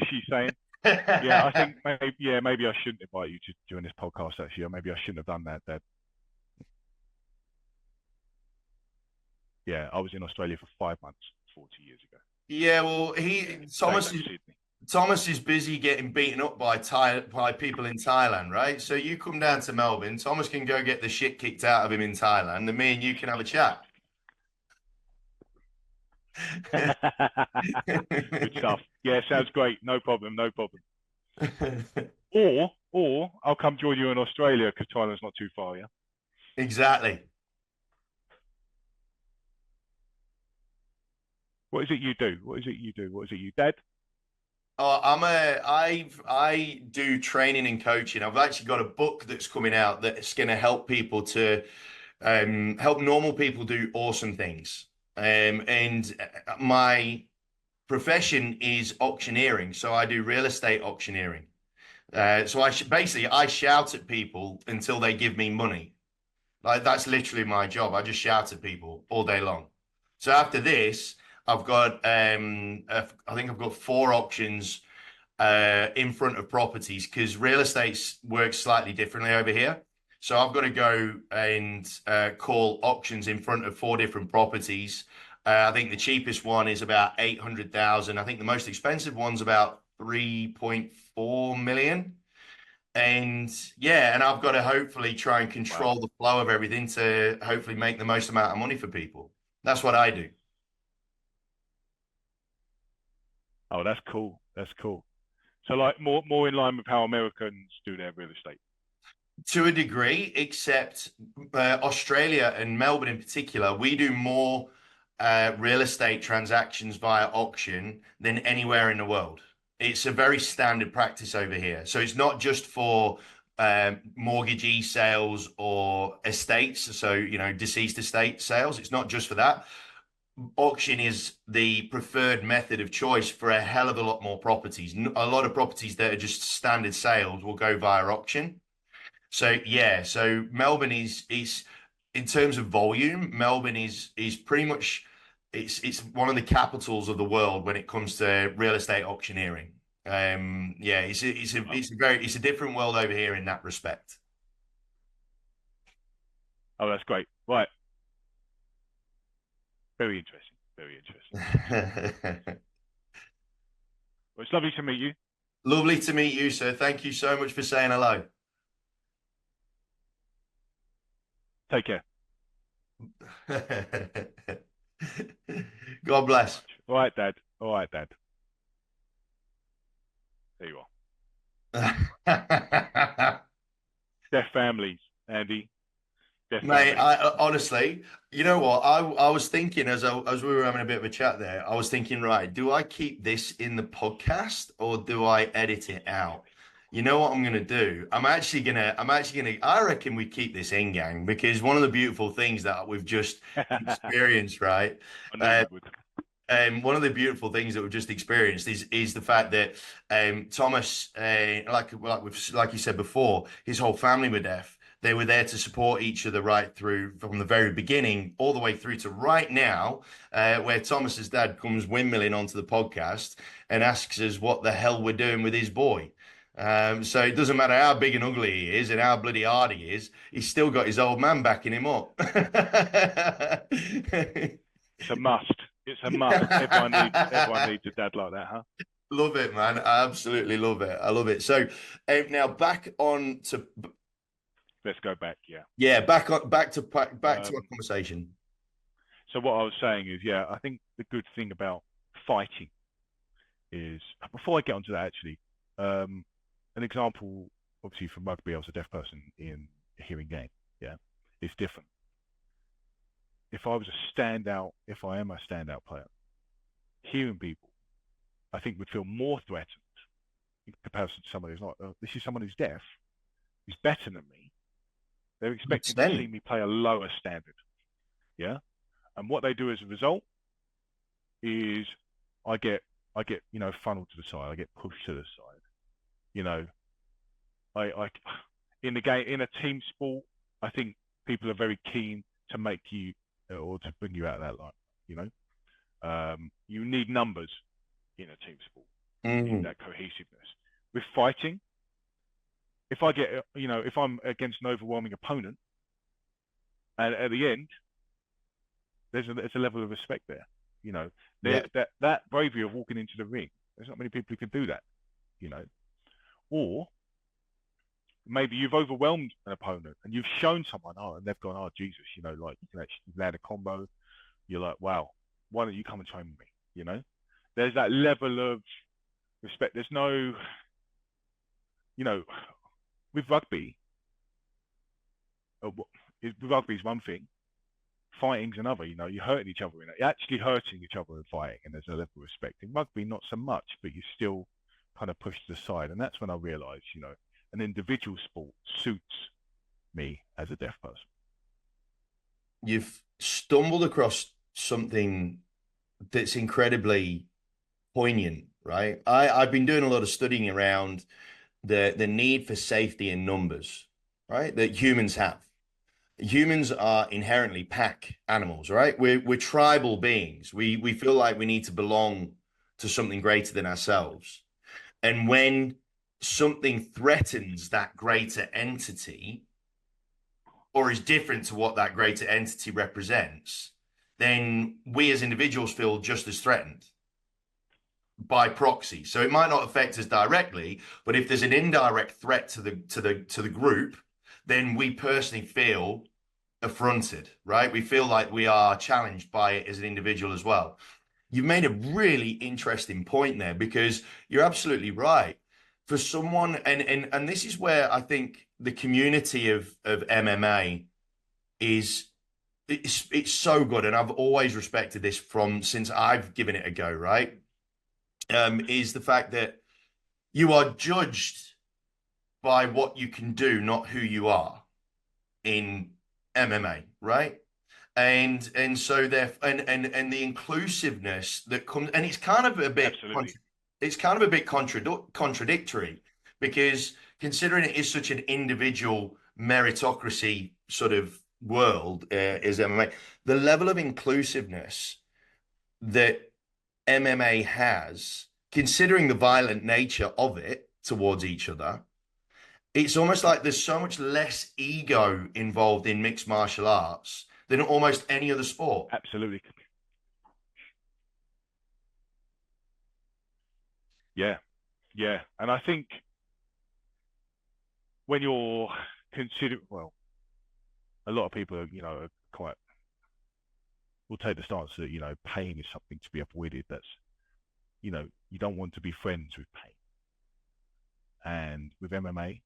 he's saying. Yeah, I think maybe I shouldn't invite you to join this podcast actually, or maybe I shouldn't have done that, Dad. Yeah, I was in Australia for 5 months 40 years ago. Yeah, well, Stayed up Sydney. Thomas is busy getting beaten up by people in Thailand, right? So you come down to Melbourne. Thomas can go get the shit kicked out of him in Thailand, and me and you can have a chat. Good stuff. Yeah, sounds great. No problem. No problem. Or I'll come join you in Australia because Thailand's not too far. Yeah. Exactly. What is it you do? What is it you do? What is it you, Dad? Oh, I do training and coaching. I've actually got a book that's coming out that's going to help people to help normal people do awesome things. And my profession is auctioneering, so I do real estate auctioneering. So basically I shout at people until they give me money. Like that's literally my job. I just shout at people all day long. So after this, I've got I think I've got 4 auctions in front of properties because real estate works slightly differently over here. So I've got to go and call auctions in front of 4 different properties. I think the cheapest one is about 800,000. I think the most expensive one's about 3.4 million. And yeah, and I've got to hopefully try and Wow. control the flow of everything to hopefully make the most amount of money for people. That's what I do. Oh, that's cool. That's cool. So like more in line with how Americans do their real estate. To a degree, except Australia and Melbourne in particular, we do more real estate transactions via auction than anywhere in the world. It's a very standard practice over here. So it's not just for mortgagee sales or estates, so deceased estate sales. It's not just for that. Auction is the preferred method of choice for a hell of a lot more properties. A lot of properties that are just standard sales will go via auction. So yeah, so Melbourne is in terms of volume, Melbourne is pretty much it's one of the capitals of the world when it comes to real estate auctioneering. Yeah, Wow. it's a different world over here in that respect. Oh, that's great. Right. Very interesting. Very interesting. Well, it's lovely to meet you. Lovely to meet you, sir. Thank you so much for saying hello. Take care. God Very bless. much. All right, Dad. All right, Dad. There you are. Their families, Andy. Their Mate, families. I honestly, you know what? I was thinking as we were having a bit of a chat there, I was thinking, right, do I keep this in the podcast or do I edit it out? You know what I'm gonna do? I reckon we keep this in, gang, because one of the beautiful things that we've just I experienced, right? knew Uh, you would. one of the beautiful things that we've just experienced is the fact that Thomas, like you said before, his whole family were deaf. They were there to support each other right through from the very beginning, all the way through to right now, where Thomas's dad comes windmilling onto the podcast and asks us what the hell we're doing with his boy. So it doesn't matter how big and ugly he is and how bloody hard he is, he's still got his old man backing him up. It's a must. It's a must. Everyone needs a dad like that, huh? Love it, man. I absolutely love it. I love it. So now back on to Let's go back. Yeah. yeah, back to our Um, conversation. so what I was saying is, yeah, I think the good thing about fighting is before I get onto that actually, um, an example obviously from rugby, I was a deaf person in a hearing game. Yeah, it's different. If I am a standout player, hearing people, I think would feel more threatened in comparison to somebody who's not. This is someone who's deaf, who's better than me. They're expecting to see 100%. me play a lower standard. Yeah, and what they do as a result is I get I get, funneled to the side. I get pushed to the side. You know, I in the game, in a team sport, I think people are very keen to make you or to bring you out of that line. You know, you need numbers in a team sport. You need Mm. that cohesiveness. With fighting, if I get, if I'm against an overwhelming opponent, and at the end, there's a level of respect there. You know, Yeah. that bravery of walking into the ring. There's not many people who can do that. You know, or maybe you've overwhelmed an opponent and you've shown someone, and they've gone, Jesus, like you can actually land a combo. You're like, wow, why don't you come and train with me? There's that level of respect. There's no, you know, with rugby, rugby is one thing, fighting's another. You're hurting each other in it. You're actually hurting each other in fighting, and there's a level of respect. In rugby, not so much, but you still kind of push to the side. And that's when I realised, an individual sport suits me as a deaf person. You've stumbled across something that's incredibly poignant, right? I've been doing a lot of studying around the need for safety in numbers, right? That humans have. Humans are inherently pack animals, right? We're tribal beings. We feel like we need to belong to something greater than ourselves. And when something threatens that greater entity or is different to what that greater entity represents, then we as individuals feel just as threatened by proxy. So it might not affect us directly, but if there's an indirect threat to the group, then we personally feel affronted, right? We feel like we are challenged by it as an individual as well. You've made a really interesting point there because you're absolutely right. For someone, and this is where I think the community of MMA is it's so good, and I've always respected this from since I've given it a go, right? Is the fact that you are judged by what you can do, not who you are in MMA, right? And so there and the inclusiveness that comes, and it's kind of a bit Absolutely. contradictory because considering it is such an individual meritocracy sort of world is MMA, the level of inclusiveness that MMA has, considering the violent nature of it towards each other, it's almost like there's so much less ego involved in mixed martial arts than almost any other sport. Absolutely. Yeah. Yeah. And I think when you're considered, well, a lot of people are quite, will take the stance that, pain is something to be avoided. That's, you don't want to be friends with pain. And with MMA,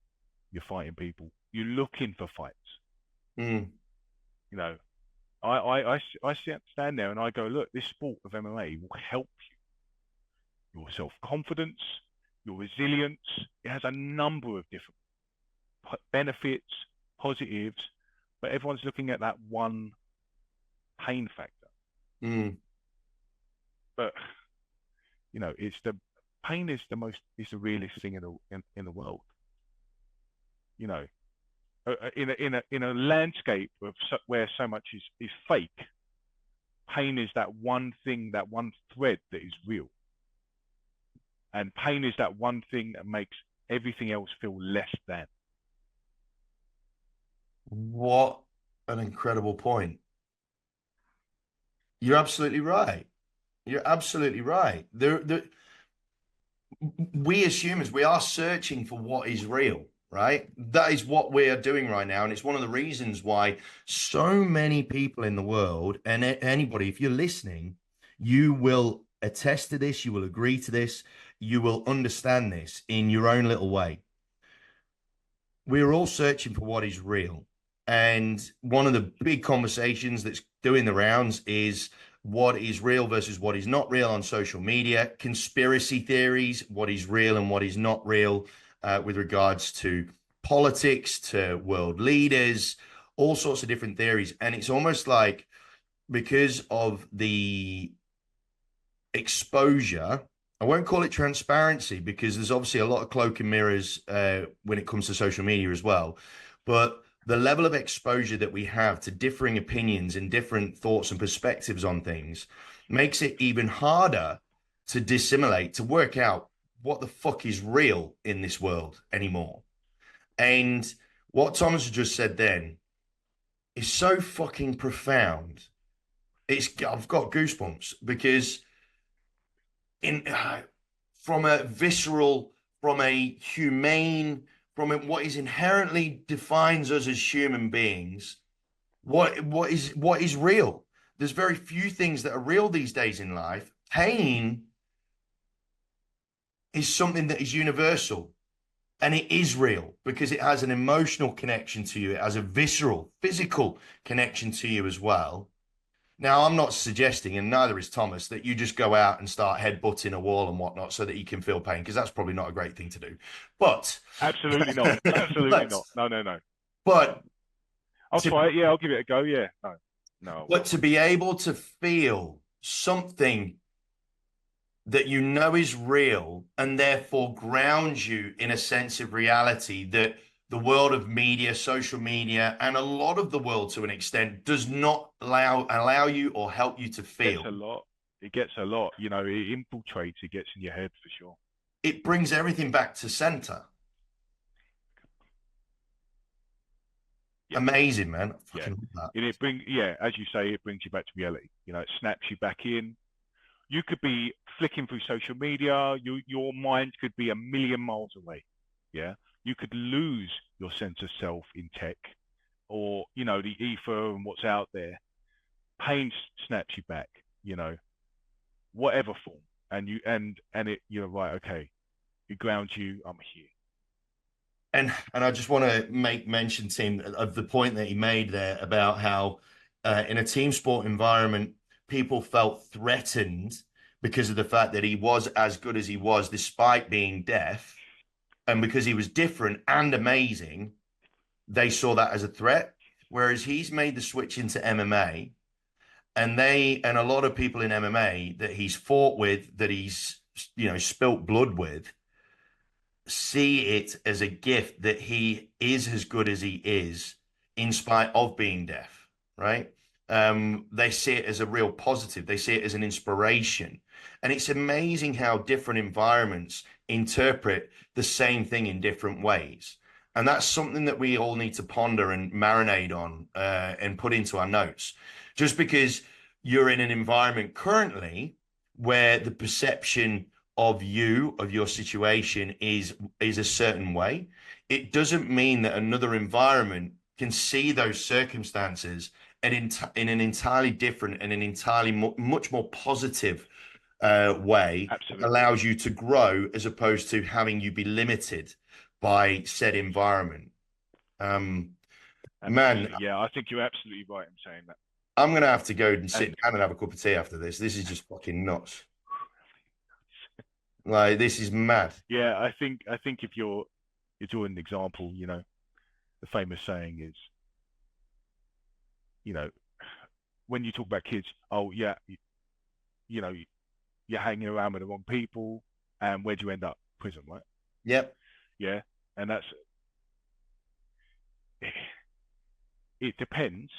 you're fighting people. You're looking for fights. Mm. You know, I stand there and I go, look, this sport of MMA will help you. Your self-confidence, your resilience. It has a number of different benefits, positives, but everyone's looking at that one pain factor. Mm. But it's the pain is the realest thing in the world. You know, in a landscape of where so much is fake, pain is that one thing, that one thread that is real, and pain is that one thing that makes everything else feel less than. What an incredible point. You're absolutely right. You're absolutely right. We as humans, we are searching for what is real, right? That is what we are doing right now. And it's one of the reasons why so many people in the world, and anybody, if you're listening, you will attest to this, you will agree to this, you will understand this in your own little way. We're all searching for what is real. And one of the big conversations that's doing the rounds is what is real versus what is not real on social media, conspiracy theories, what is real and what is not real with regards to politics, to world leaders, all sorts of different theories. And it's almost like because of the exposure I won't call it transparency because there's obviously a lot of cloak and mirrors when it comes to social media as well. But the level of exposure that we have to differing opinions and different thoughts and perspectives on things makes it even harder to dissimulate, to work out what the fuck is real in this world anymore. And what Thomas just said then is so fucking profound. I've got goosebumps because in from a visceral, from a humane, what is inherently defines us as human beings, what is real? There's very few things that are real these days in life. Pain is something that is universal. And it is real because it has an emotional connection to you. It has a visceral, physical connection to you as well. Now, I'm not suggesting, and neither is Thomas, that you just go out and start headbutting a wall and whatnot so that you can feel pain, because that's probably not a great thing to do. But, Absolutely not. Absolutely not. No, no, no. But I'll to, try it. Yeah, I'll give it a go. Yeah. No, no. but to be able to feel something that you know is real and therefore grounds you in a sense of reality that the world of media, social media, and a lot of the world to an extent does not allow you or help you to It gets feel. a lot. It gets a lot. You know, it infiltrates. It gets in your head for sure. It brings everything back to center. Yeah. Amazing, man. I Yeah. fucking love that. And as you say, it brings you back to reality. You know, it snaps you back in. You could be flicking through social media. Your mind could be a million miles away. Yeah. You could lose your sense of self in tech or, you know, the ether and what's out there. Pain snaps you back, you know, whatever form. You're right, okay. It grounds you, I'm here. And I just want to make mention, Tim, of the point that he made there about how in a team sport environment, people felt threatened because of the fact that he was as good as he was, despite being deaf, and because he was different and amazing, they saw that as a threat. Whereas he's made the switch into MMA, and a lot of people in MMA that he's fought with, that he's spilt blood with, see it as a gift that he is as good as he is in spite of being deaf, right? They see it as a real positive. They see it as an inspiration. And it's amazing how different environments interpret the same thing in different ways. And that's something that we all need to ponder and marinate on and put into our notes. Just because you're in an environment currently where the perception of your situation is a certain way, it doesn't mean that another environment can see those circumstances and in an entirely different and an entirely much more positive way that Absolutely. allows you to grow as opposed to having you be limited by said environment. Man, Absolutely. Yeah, I think you're absolutely right in saying that. I'm gonna have to go and sit And down and have a cup of tea after this. This is just fucking nuts. Like, this is mad. yeah, I think if you're doing an example, you know, the famous saying is, you know, when you talk about kids, oh yeah, you know, you're hanging around with the wrong people, and where do you end up? Prison, right? Yep. Yeah, and that's it depends,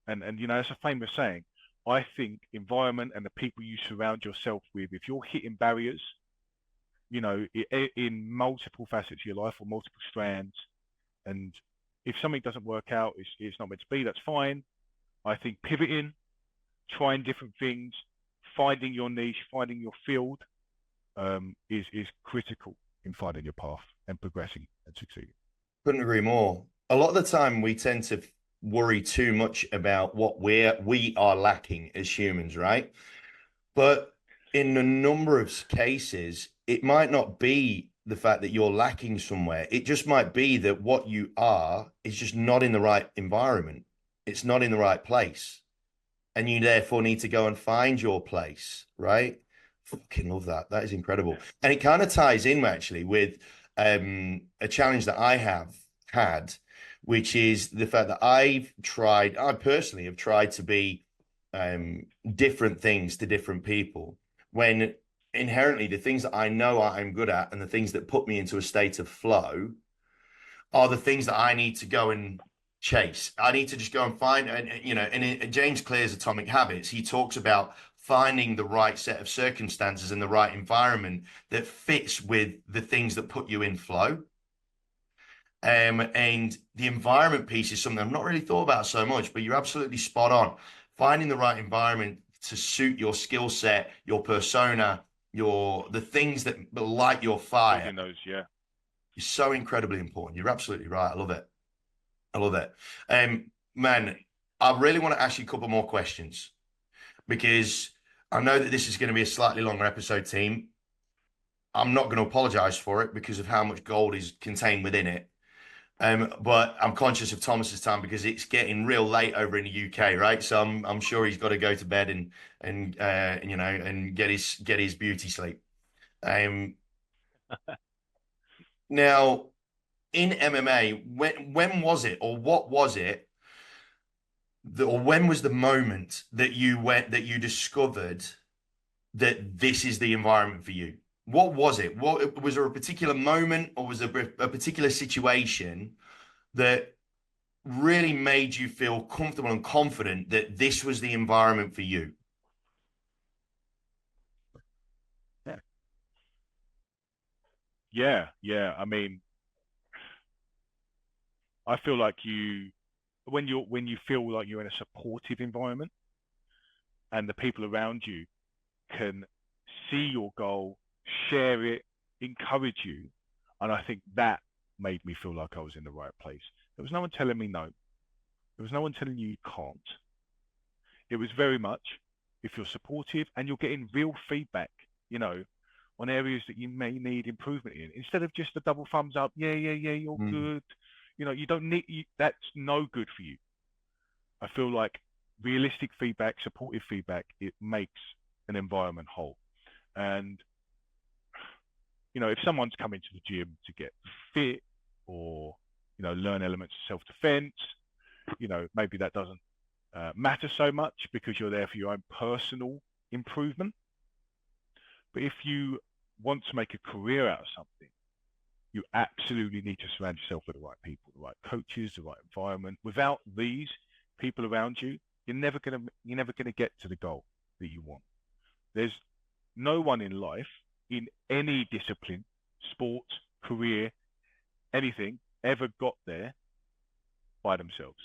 and you know, it's a famous saying. I think environment and the people you surround yourself with, if you're hitting barriers, you know, in multiple facets of your life or multiple strands, and if something doesn't work out, it's not meant to be. That's fine. I think pivoting, trying different things, finding your niche, finding your field, is critical in finding your path and progressing and succeeding. Couldn't agree more. A lot of the time, we tend to worry too much about what we are lacking as humans, right? But in a number of cases, it might not be the fact that you're lacking somewhere. It just might be that what you are is just not in the right environment. It's not in the right place. And you therefore need to go and find your place, right? Fucking love that. That is incredible. Yeah. And it kind of ties in actually with a challenge that I have had, which is the fact that I personally have tried to be different things to different people. When inherently the things that I know I'm good at and the things that put me into a state of flow are the things that I need to go and chase. I need to just go and find, and you know, and in James Clear's Atomic Habits, he talks about finding the right set of circumstances and the right environment that fits with the things that put you in flow. And the environment piece is something I've not really thought about so much, but you're absolutely spot on. Finding the right environment to suit your skill set, your persona, the things that light your fire building those, yeah. is so incredibly important. You're absolutely right. I love it. I love it. Man, I really want to ask you a couple more questions because I know that this is going to be a slightly longer episode, team. I'm not going to apologize for it because of how much gold is contained within it. But I'm conscious of Thomas's time because it's getting real late over in the UK, right? So I'm sure he's got to go to bed and you know and get his beauty sleep. Um, Now in MMA, when was it or what was it or when was the moment that you discovered that this is the environment for you? What was it? What was there a particular moment or was there a particular situation that really made you feel comfortable and confident that this was the environment for you? Yeah. Yeah. I mean, I feel like when you feel like you're in a supportive environment and the people around you can see your goal, share it, encourage you, and I think that made me feel like I was in the right place. There was no one telling me no. There was no one telling you you can't. It was very much if you're supportive and you're getting real feedback, you know, on areas that you may need improvement in, instead of just a double thumbs up, yeah, you're Mm. good. You know, you don't need that's no good for you. I feel like realistic feedback, supportive feedback, it makes an environment whole. And you know, if someone's coming to the gym to get fit or learn elements of self-defense, maybe that doesn't matter so much because you're there for your own personal improvement. But if you want to make a career out of something, you absolutely need to surround yourself with the right people, the right coaches, the right environment. Without these people around you, you're never gonna get to the goal that you want. There's no one in life, in any discipline, sport, career, anything, ever got there by themselves,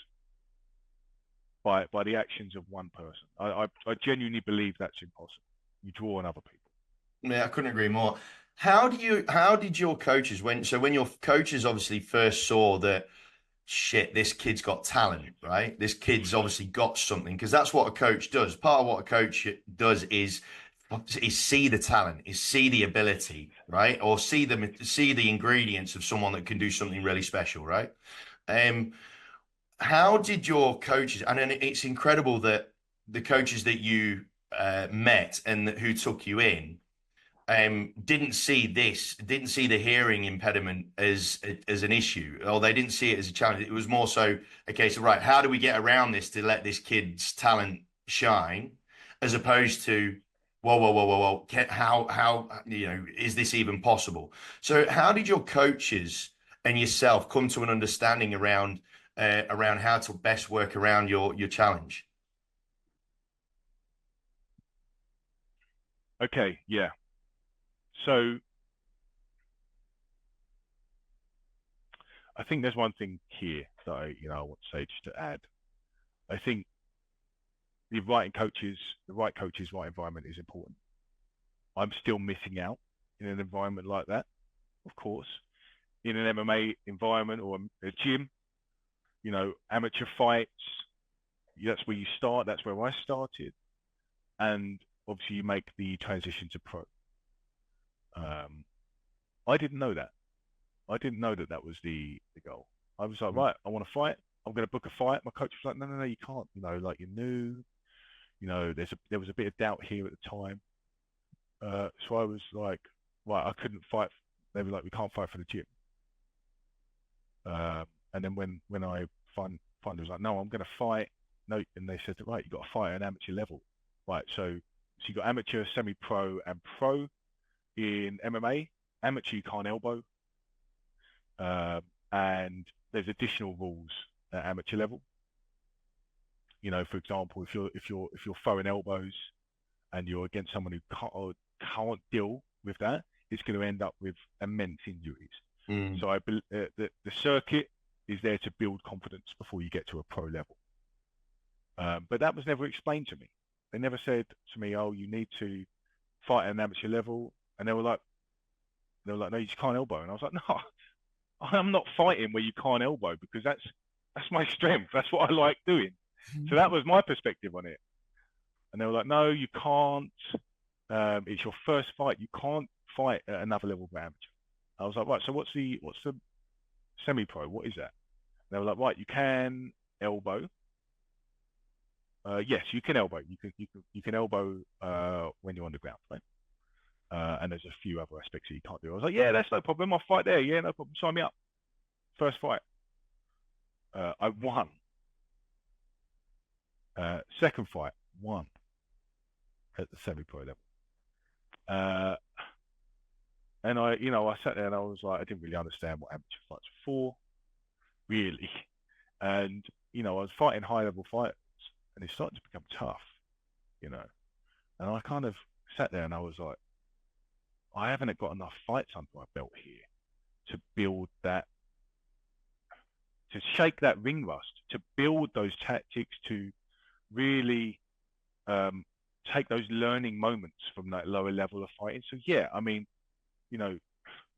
by the actions of one person. I genuinely believe that's impossible. You draw on other people. Yeah, I couldn't agree more. How did your coaches when your coaches obviously first saw that shit, this kid's got talent, right? This kid's obviously got something because that's what a coach does. Part of what a coach does is see the talent, is see the ability, right? Or see the ingredients of someone that can do something really special, right? Um, how did your coaches, and then it's incredible that the coaches that you met and who took you in didn't see the hearing impediment as an issue, or they didn't see it as a challenge. It was more so a case of, right, how do we get around this to let this kid's talent shine, as opposed to, whoa, how is this even possible? So how did your coaches and yourself come to an understanding around how to best work around your challenge? Okay, yeah. So I think there's one thing here that I want to say just to add. I think the right coaches, right environment is important. I'm still missing out in an environment like that, of course. In an MMA environment or a gym, amateur fights, that's where you start. That's where I started. And obviously you make the transition to pro. Um, I didn't know that. I didn't know that that was the goal. I was like, right, I want to fight. I'm going to book a fight. My coach was like, no, you can't. Like you're new. There was a bit of doubt here at the time. So I was like, right, I couldn't fight. They were like, we can't fight for the gym. And then when I finally was like, no, I'm going to fight. No, and they said, right, you got to fight at an amateur level. Right, so you got amateur, semi-pro, and pro. in MMA, amateur you can't elbow, and there's additional rules at amateur level. For example, if you're throwing elbows and you're against someone who can't deal with that, it's going to end up with immense injuries. Mm. So the circuit is there to build confidence before you get to a pro level. But that was never explained to me. They never said to me, "Oh, you need to fight at an amateur level," and they were like, "No, you just can't elbow." And I was like, "No, I'm not fighting where you can't elbow because that's my strength. That's what I like doing." So that was my perspective on it. And they were like, "No, you can't. It's your first fight. You can't fight at another level of amateur." I was like, "Right. So what's the semi-pro? What is that?" And they were like, "Right, you can elbow. Yes, you can elbow. You can elbow when you're on the ground, right? And there's a few other aspects that you can't do." I was like, "Yeah, that's no problem. I'll fight there. Yeah, no problem. Sign me up." First fight, I won. Second fight, won at the semi-pro level. Uh, and I sat there and I was like, I didn't really understand what amateur fights were for, really. And I was fighting high-level fighters, and it started to become tough, you know. And I kind of sat there and I was like, I haven't got enough fights under my belt here to build that, to shake that ring rust, to build those tactics, to really take those learning moments from that lower level of fighting. So yeah, I mean, you know,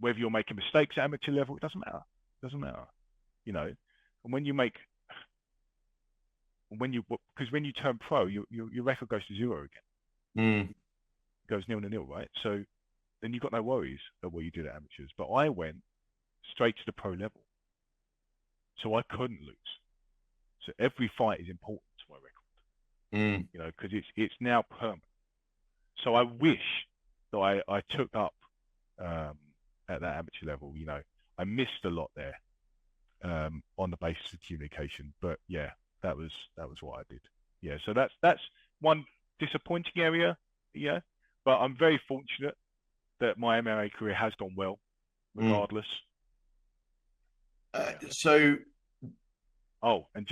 whether you're making mistakes at amateur level, it doesn't matter. It doesn't matter, you know. And because when you turn pro, your record goes to zero again. Mm. It goes 0-0, right? So then you've got no worries of what you did at amateurs. But I went straight to the pro level, so I couldn't lose. So every fight is important to my record, Mm. because it's now permanent. So I wish that I took up at that amateur level. I missed a lot there on the basis of communication. But yeah, that was what I did. Yeah, so that's one disappointing area. Yeah, but I'm very fortunate that my MMA career has gone well, Mm. regardless. Yeah. So Oh, and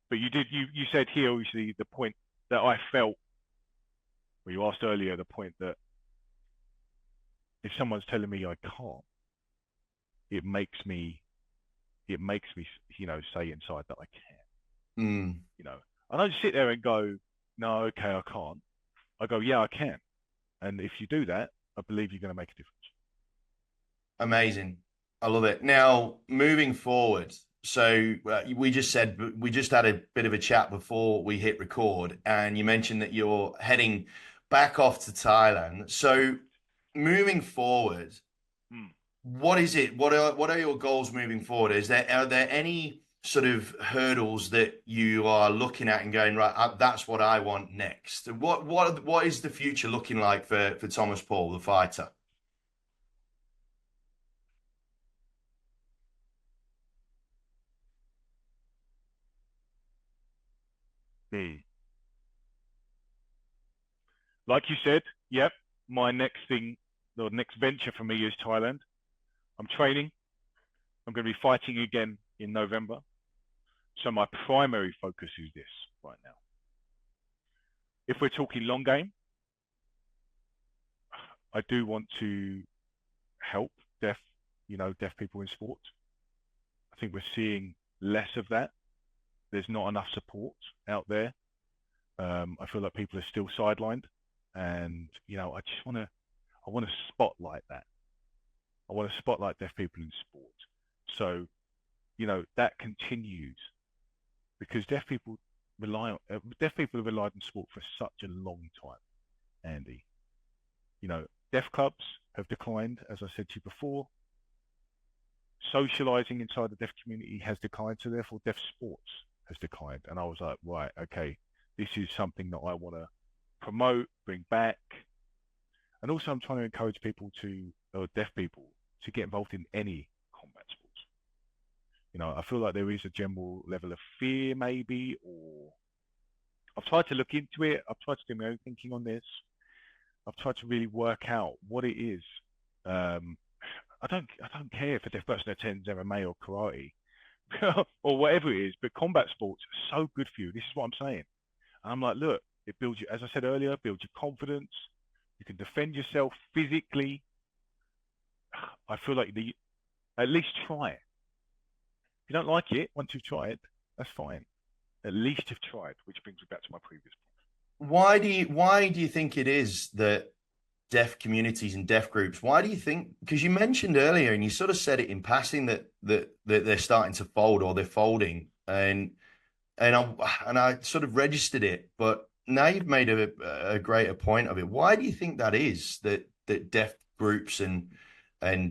but you said here obviously the point that I felt, well, you asked earlier the point that if someone's telling me I can't, it makes me say inside that I can. mm, I don't sit there and go, no, okay, I can't. I go, yeah, I can. And if you do that, I believe you're going to make a difference. amazing. I love it. Now, moving forward, so we just had a bit of a chat before we hit record, and you mentioned that you're heading back off to Thailand. So, moving forward, Mm. what is it? What are your goals moving forward? Are there any sort of hurdles that you are looking at and going, right, that's what I want next? What is the future looking like for Thomas Paull, the fighter? Mm. Like you said, yep, my next thing, the next venture for me is Thailand. I'm training. I'm going to be fighting again in November. So my primary focus is this right now. If we're talking long game, I do want to help deaf people in sport. I think we're seeing less of that. There's not enough support out there. I feel like people are still sidelined, and I want to spotlight that. I want to spotlight deaf people in sport. So that continues because deaf people have relied on sport for such a long time, Andy. Deaf clubs have declined, as I said to you before. Socializing inside the deaf community has declined, so therefore deaf sports has declined. And I was like, right, okay, this is something that I want to promote, bring back. And also I'm trying to encourage deaf people to get involved in any combat sports. I feel like there is a general level of fear maybe, or I've tried to look into it. I've tried to do my own thinking on this. I've tried to really work out what it is. Um, I don't care if a deaf person attends MMA or karate or whatever it is, but combat sports are so good for you. This is what I'm saying. And I'm like, look, it builds you, as I said earlier, builds your confidence. You can defend yourself physically. I feel like the at least try it. If you don't like it, once you've tried, that's fine. At least you've tried, which brings me back to my previous Why do you think it is that deaf communities and deaf groups, why do you think, because you mentioned earlier and you sort of said it in passing that they're starting to fold or they're folding, and I sort of registered it, but now you've made a greater point of it. Why do you think that is, that deaf groups and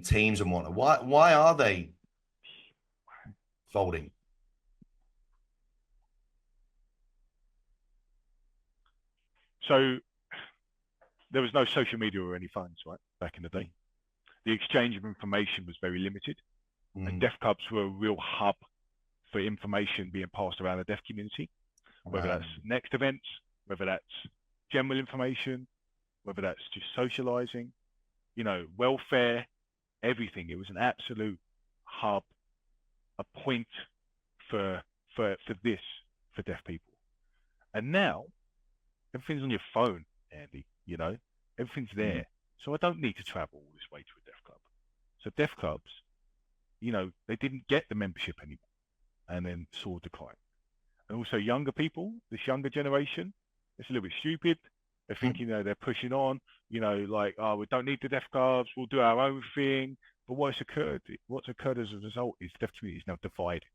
teams and whatnot, why are they folding? point. So there was no social media or any phones, right, back in the day. The exchange of information was very limited, and Mm, deaf clubs were a real hub for information being passed around the deaf community, whether that's next events, whether that's general information, whether that's just socializing, welfare, everything. It was an absolute hub, a point for for this for deaf people. And now everything's on your phone, Andy. Everything's mm. there. So I don't need to travel all this way to a deaf club. So deaf clubs, they didn't get the membership anymore, and then saw a decline. And also younger people, this younger generation, it's a little bit stupid. They're thinking, they're pushing on, like, oh, we don't need the deaf clubs, we'll do our own thing. But what's occurred as a result is the deaf community is now divided.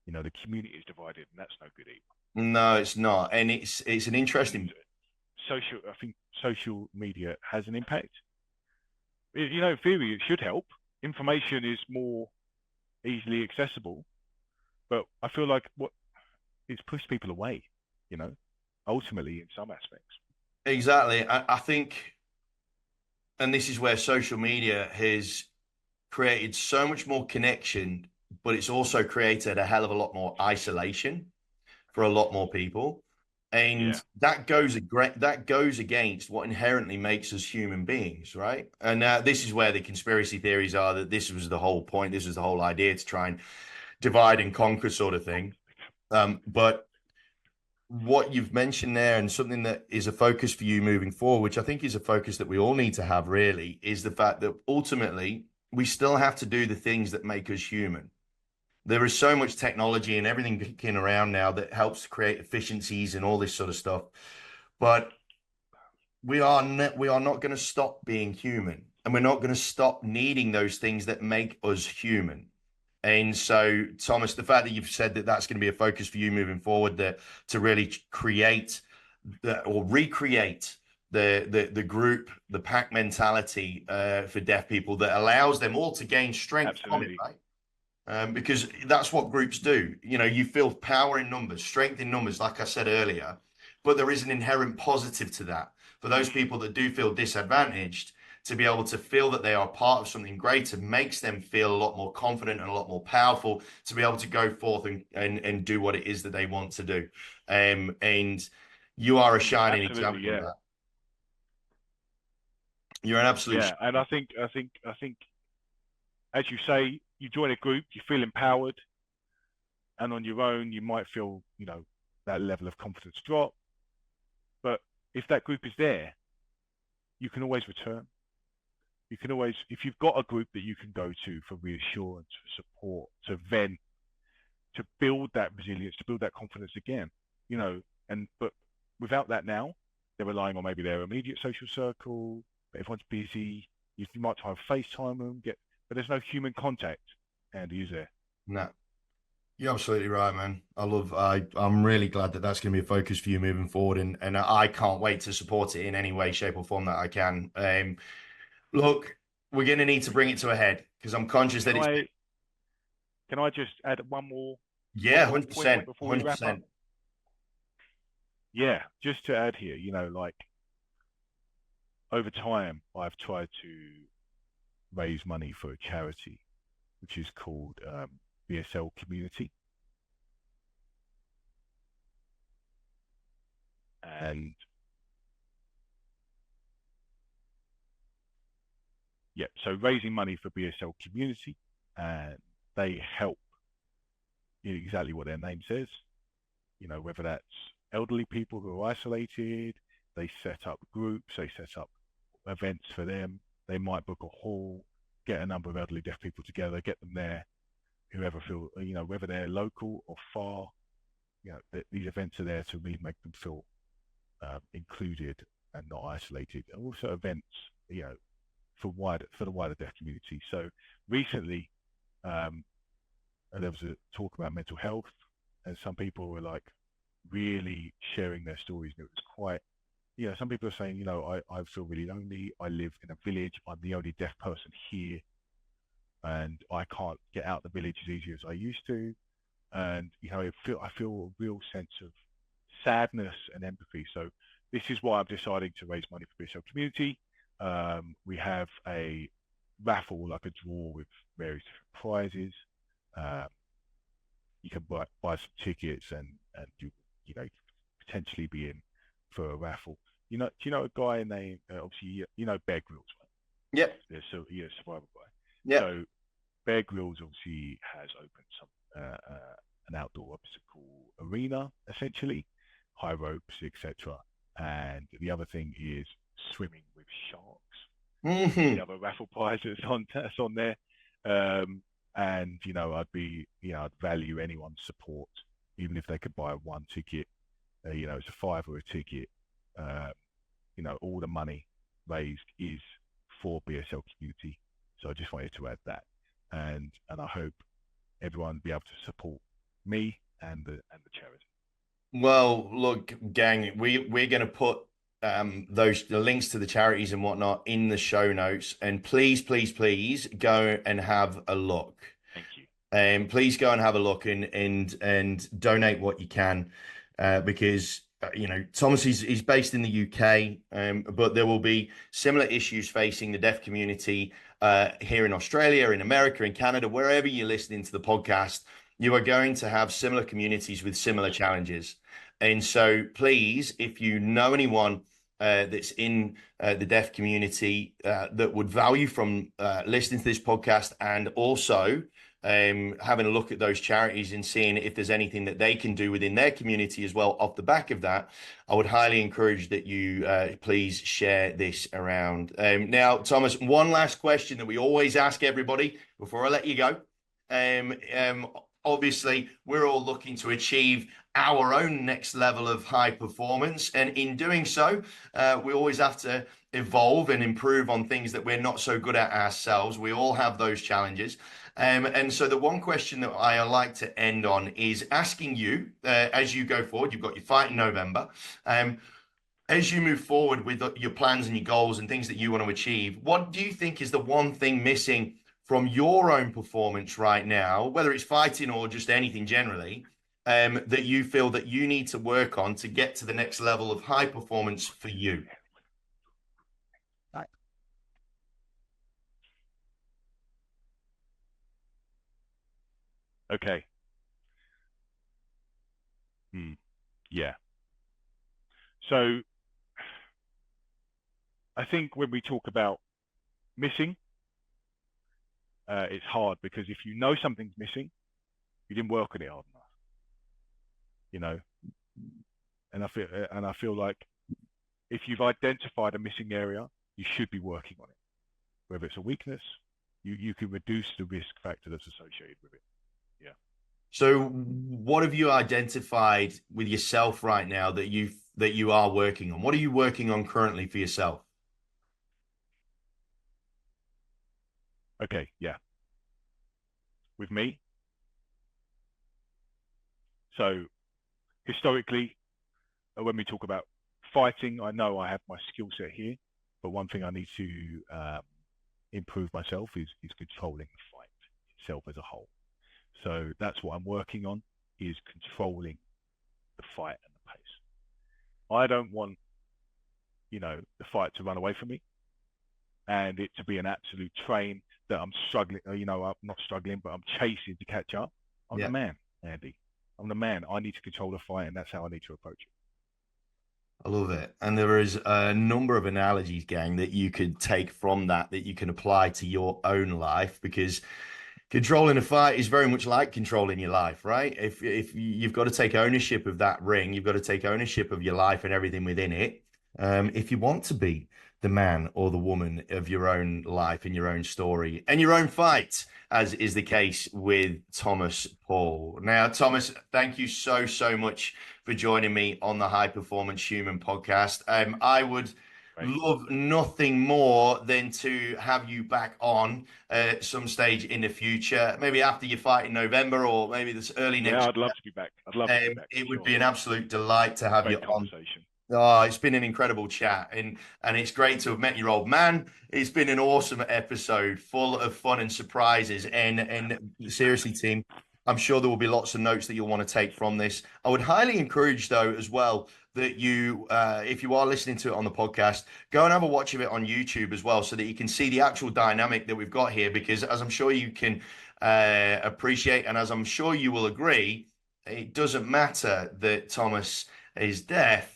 The community is divided, and that's no good either. No, it's not, and it's an And interesting. I think social media has an impact. In theory, it should help. Information is more easily accessible, but I feel like what it's pushed people away, you know, ultimately in some aspects. Exactly. I think, and this is where social media has created so much more connection, but it's also created a hell of a lot more isolation for a lot more people. And Yeah, that goes against what inherently makes us human beings, right? And this is where the conspiracy theories are, that this was the whole point, this was the whole idea, to try and divide and conquer sort of thing. But what you've mentioned there, and something that is a focus for you moving forward, which I think is a focus that we all need to have really, is the fact that ultimately we still have to do the things that make us human. There is so much technology and everything kicking around now that helps create efficiencies and all this sort of stuff. But we are not going to stop being human, and we're not going to stop needing those things that make us human. And so, Thomas, the fact that you've said that that's going to be a focus for you moving forward, that to really create or recreate the group, the pack mentality for deaf people that allows them all to gain strength from it, absolutely. right? Because that's what groups do. You feel power in numbers, strength in numbers, like I said earlier, but there is an inherent positive to that. For those people that do feel disadvantaged, to be able to feel that they are part of something greater makes them feel a lot more confident and a lot more powerful to be able to go forth and do what it is that they want to do. And you are a shining Absolutely, example of yeah. that. You're an absolute. Yeah. And I think, as you say, you join a group, you feel empowered, and on your own, you might feel, that level of confidence drop. But if that group is there, you can always return. You can always, if you've got a group that you can go to for reassurance, for support, to vent, to build that resilience, to build that confidence again, but without that now, they're relying on maybe their immediate social circle, but everyone's busy. You might try and FaceTime them, but there's no human contact, Andy, is there? No. You're absolutely right, man. I'm really glad that that's going to be a focus for you moving forward, and I can't wait to support it in any way, shape, or form that I can. Look, we're going to need to bring it to a head because I'm conscious Can that it's I can I just add one yeah, more point 100%, before we wrap up? 100%. Yeah, just to add here, like over time, I've tried to raise money for a charity, which is called BSL Community, and Yeah, so raising money for BSL community, and they help exactly what their name says. Whether that's elderly people who are isolated, they set up groups, they set up events for them. They might book a hall, get a number of elderly deaf people together, get them there. Whoever feel, whether they're local or far, these events are there to really make them feel included and not isolated. And also events, for the wider deaf community. So recently, there was a talk about mental health, and some people were like really sharing their stories, and it was quite. Some people are saying, I feel really lonely. I live in a village. I'm the only deaf person here, and I can't get out the village as easy as I used to. And I feel a real sense of sadness and empathy. So this is why I'm deciding to raise money for BSL community. We have a raffle, like a draw with various different prizes. You can buy some tickets and potentially be in for a raffle. Do you know a guy named obviously Bear Grylls, right? Yep. Yeah, so he's a survival guy. Yep. So Bear Grylls obviously has opened some an outdoor obstacle arena, essentially, high ropes, etc. And the other thing is swimming with sharks. Mm-hmm. The other raffle prize that's on there. And I'd value anyone's support, even if they could buy one ticket. It's a $5 a ticket. All the money raised is for BSL community. So I just wanted to add that, and I hope everyone will be able to support me and the charity. Well, look, gang, we're going to put the links to the charities and whatnot in the show notes, and please, please, please go and have a look. Thank you. Please go and have a look and donate what you can, because Thomas is based in the UK, but there will be similar issues facing the deaf community here in Australia, in America, in Canada, wherever you're listening to the podcast. You are going to have similar communities with similar challenges. And so please, if you know anyone that's in the deaf community that would value from listening to this podcast, and also having a look at those charities and seeing if there's anything that they can do within their community as well off the back of that, I would highly encourage that you please share this around. Now, Thomas, one last question that we always ask everybody before I let you go. Obviously, we're all looking to achieve our own next level of high performance. And in doing so, we always have to evolve and improve on things that we're not so good at ourselves. We all have those challenges. And so the one question that I like to end on is asking you, as you go forward, you've got your fight in November. As you move forward with your plans and your goals and things that you want to achieve, what do you think is the one thing missing from your own performance right now, whether it's fighting or just anything generally, that you feel that you need to work on to get to the next level of high performance for you? Okay. Yeah. So I think when we talk about missing, it's hard because if you know something's missing, you didn't work on it hard enough, and I feel like if you've identified a missing area, you should be working on it. Whether it's a weakness, you can reduce the risk factor that's associated with it. Yeah. So what have you identified with yourself right now that you are working on? What are you working on currently for yourself? Okay, yeah. With me. So historically, when we talk about fighting, I know I have my skill set here, but one thing I need to improve myself is controlling the fight itself as a whole. So that's what I'm working on, is controlling the fight and the pace. I don't want, the fight to run away from me and it to be an absolute train that I'm struggling, I'm not struggling, but I'm chasing to catch up. I'm the man, Andy. I'm the man. I need to control the fight, and that's how I need to approach it. I love it. And there is a number of analogies, gang, that you could take from that you can apply to your own life because controlling a fight is very much like controlling your life, right? If you've got to take ownership of that ring, you've got to take ownership of your life and everything within it. If you want to be the man or the woman of your own life and your own story and your own fight, as is the case with Thomas Paull. Now, Thomas, thank you so much for joining me on the High Performance Human podcast. I would Right. love nothing more than to have you back on at some stage in the future, maybe after your fight in November or maybe this early Yeah, next I'd love to be back. I'd love to be year. back for It would sure. be an absolute delight to have you Great on. conversation. Oh, it's been an incredible chat, and it's great to have met your old man. It's been an awesome episode, full of fun and surprises. And seriously, team, I'm sure there will be lots of notes that you'll want to take from this. I would highly encourage, though, as well, that you, if you are listening to it on the podcast, go and have a watch of it on YouTube as well, so that you can see the actual dynamic that we've got here. Because as I'm sure you can appreciate, and as I'm sure you will agree, it doesn't matter that Thomas is deaf,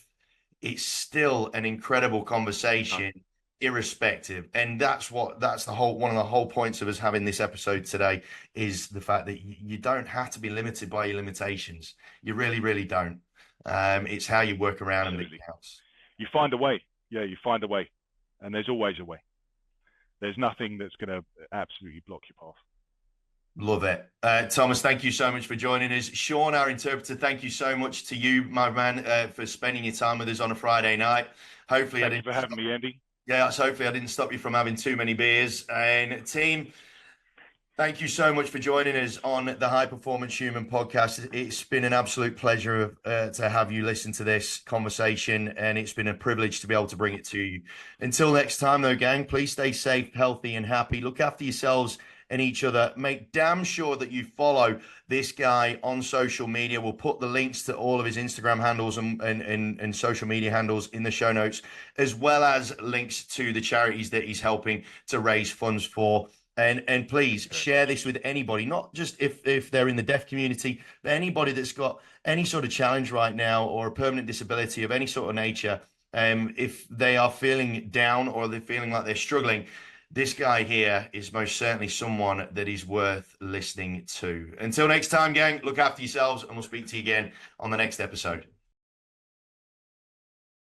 it's still an incredible No, conversation, irrespective. And that's the whole one of the whole points of us having this episode today is the fact that you don't have to be limited by your limitations. You really don't. It's how you work around them that absolutely. counts. You find a way. Yeah, you find a way. And there's always a way. There's nothing that's going to absolutely block your path. Love it. Thomas, thank you so much for joining us. Sean, our interpreter, thank you so much to you, my man, for spending your time with us on a Friday night. Hopefully, I Thank you didn't. for having me, Andy. Yeah, so hopefully I didn't stop you from having too many beers. And team, thank you so much for joining us on the High Performance Human podcast. It's been an absolute pleasure to have you listen to this conversation, and it's been a privilege to be able to bring it to you. Until next time, though, gang, please stay safe, healthy, and happy. Look after yourselves and each other. Make damn sure that you follow this guy on social media. We'll put the links to all of his Instagram handles and social media handles in the show notes, as well as links to the charities that he's helping to raise funds for. And please share this with anybody, not just if they're in the deaf community, but anybody that's got any sort of challenge right now or a permanent disability of any sort of nature. If they are feeling down or they're feeling like they're struggling, this guy here is most certainly someone that is worth listening to. Until next time, gang, look after yourselves, and we'll speak to you again on the next episode.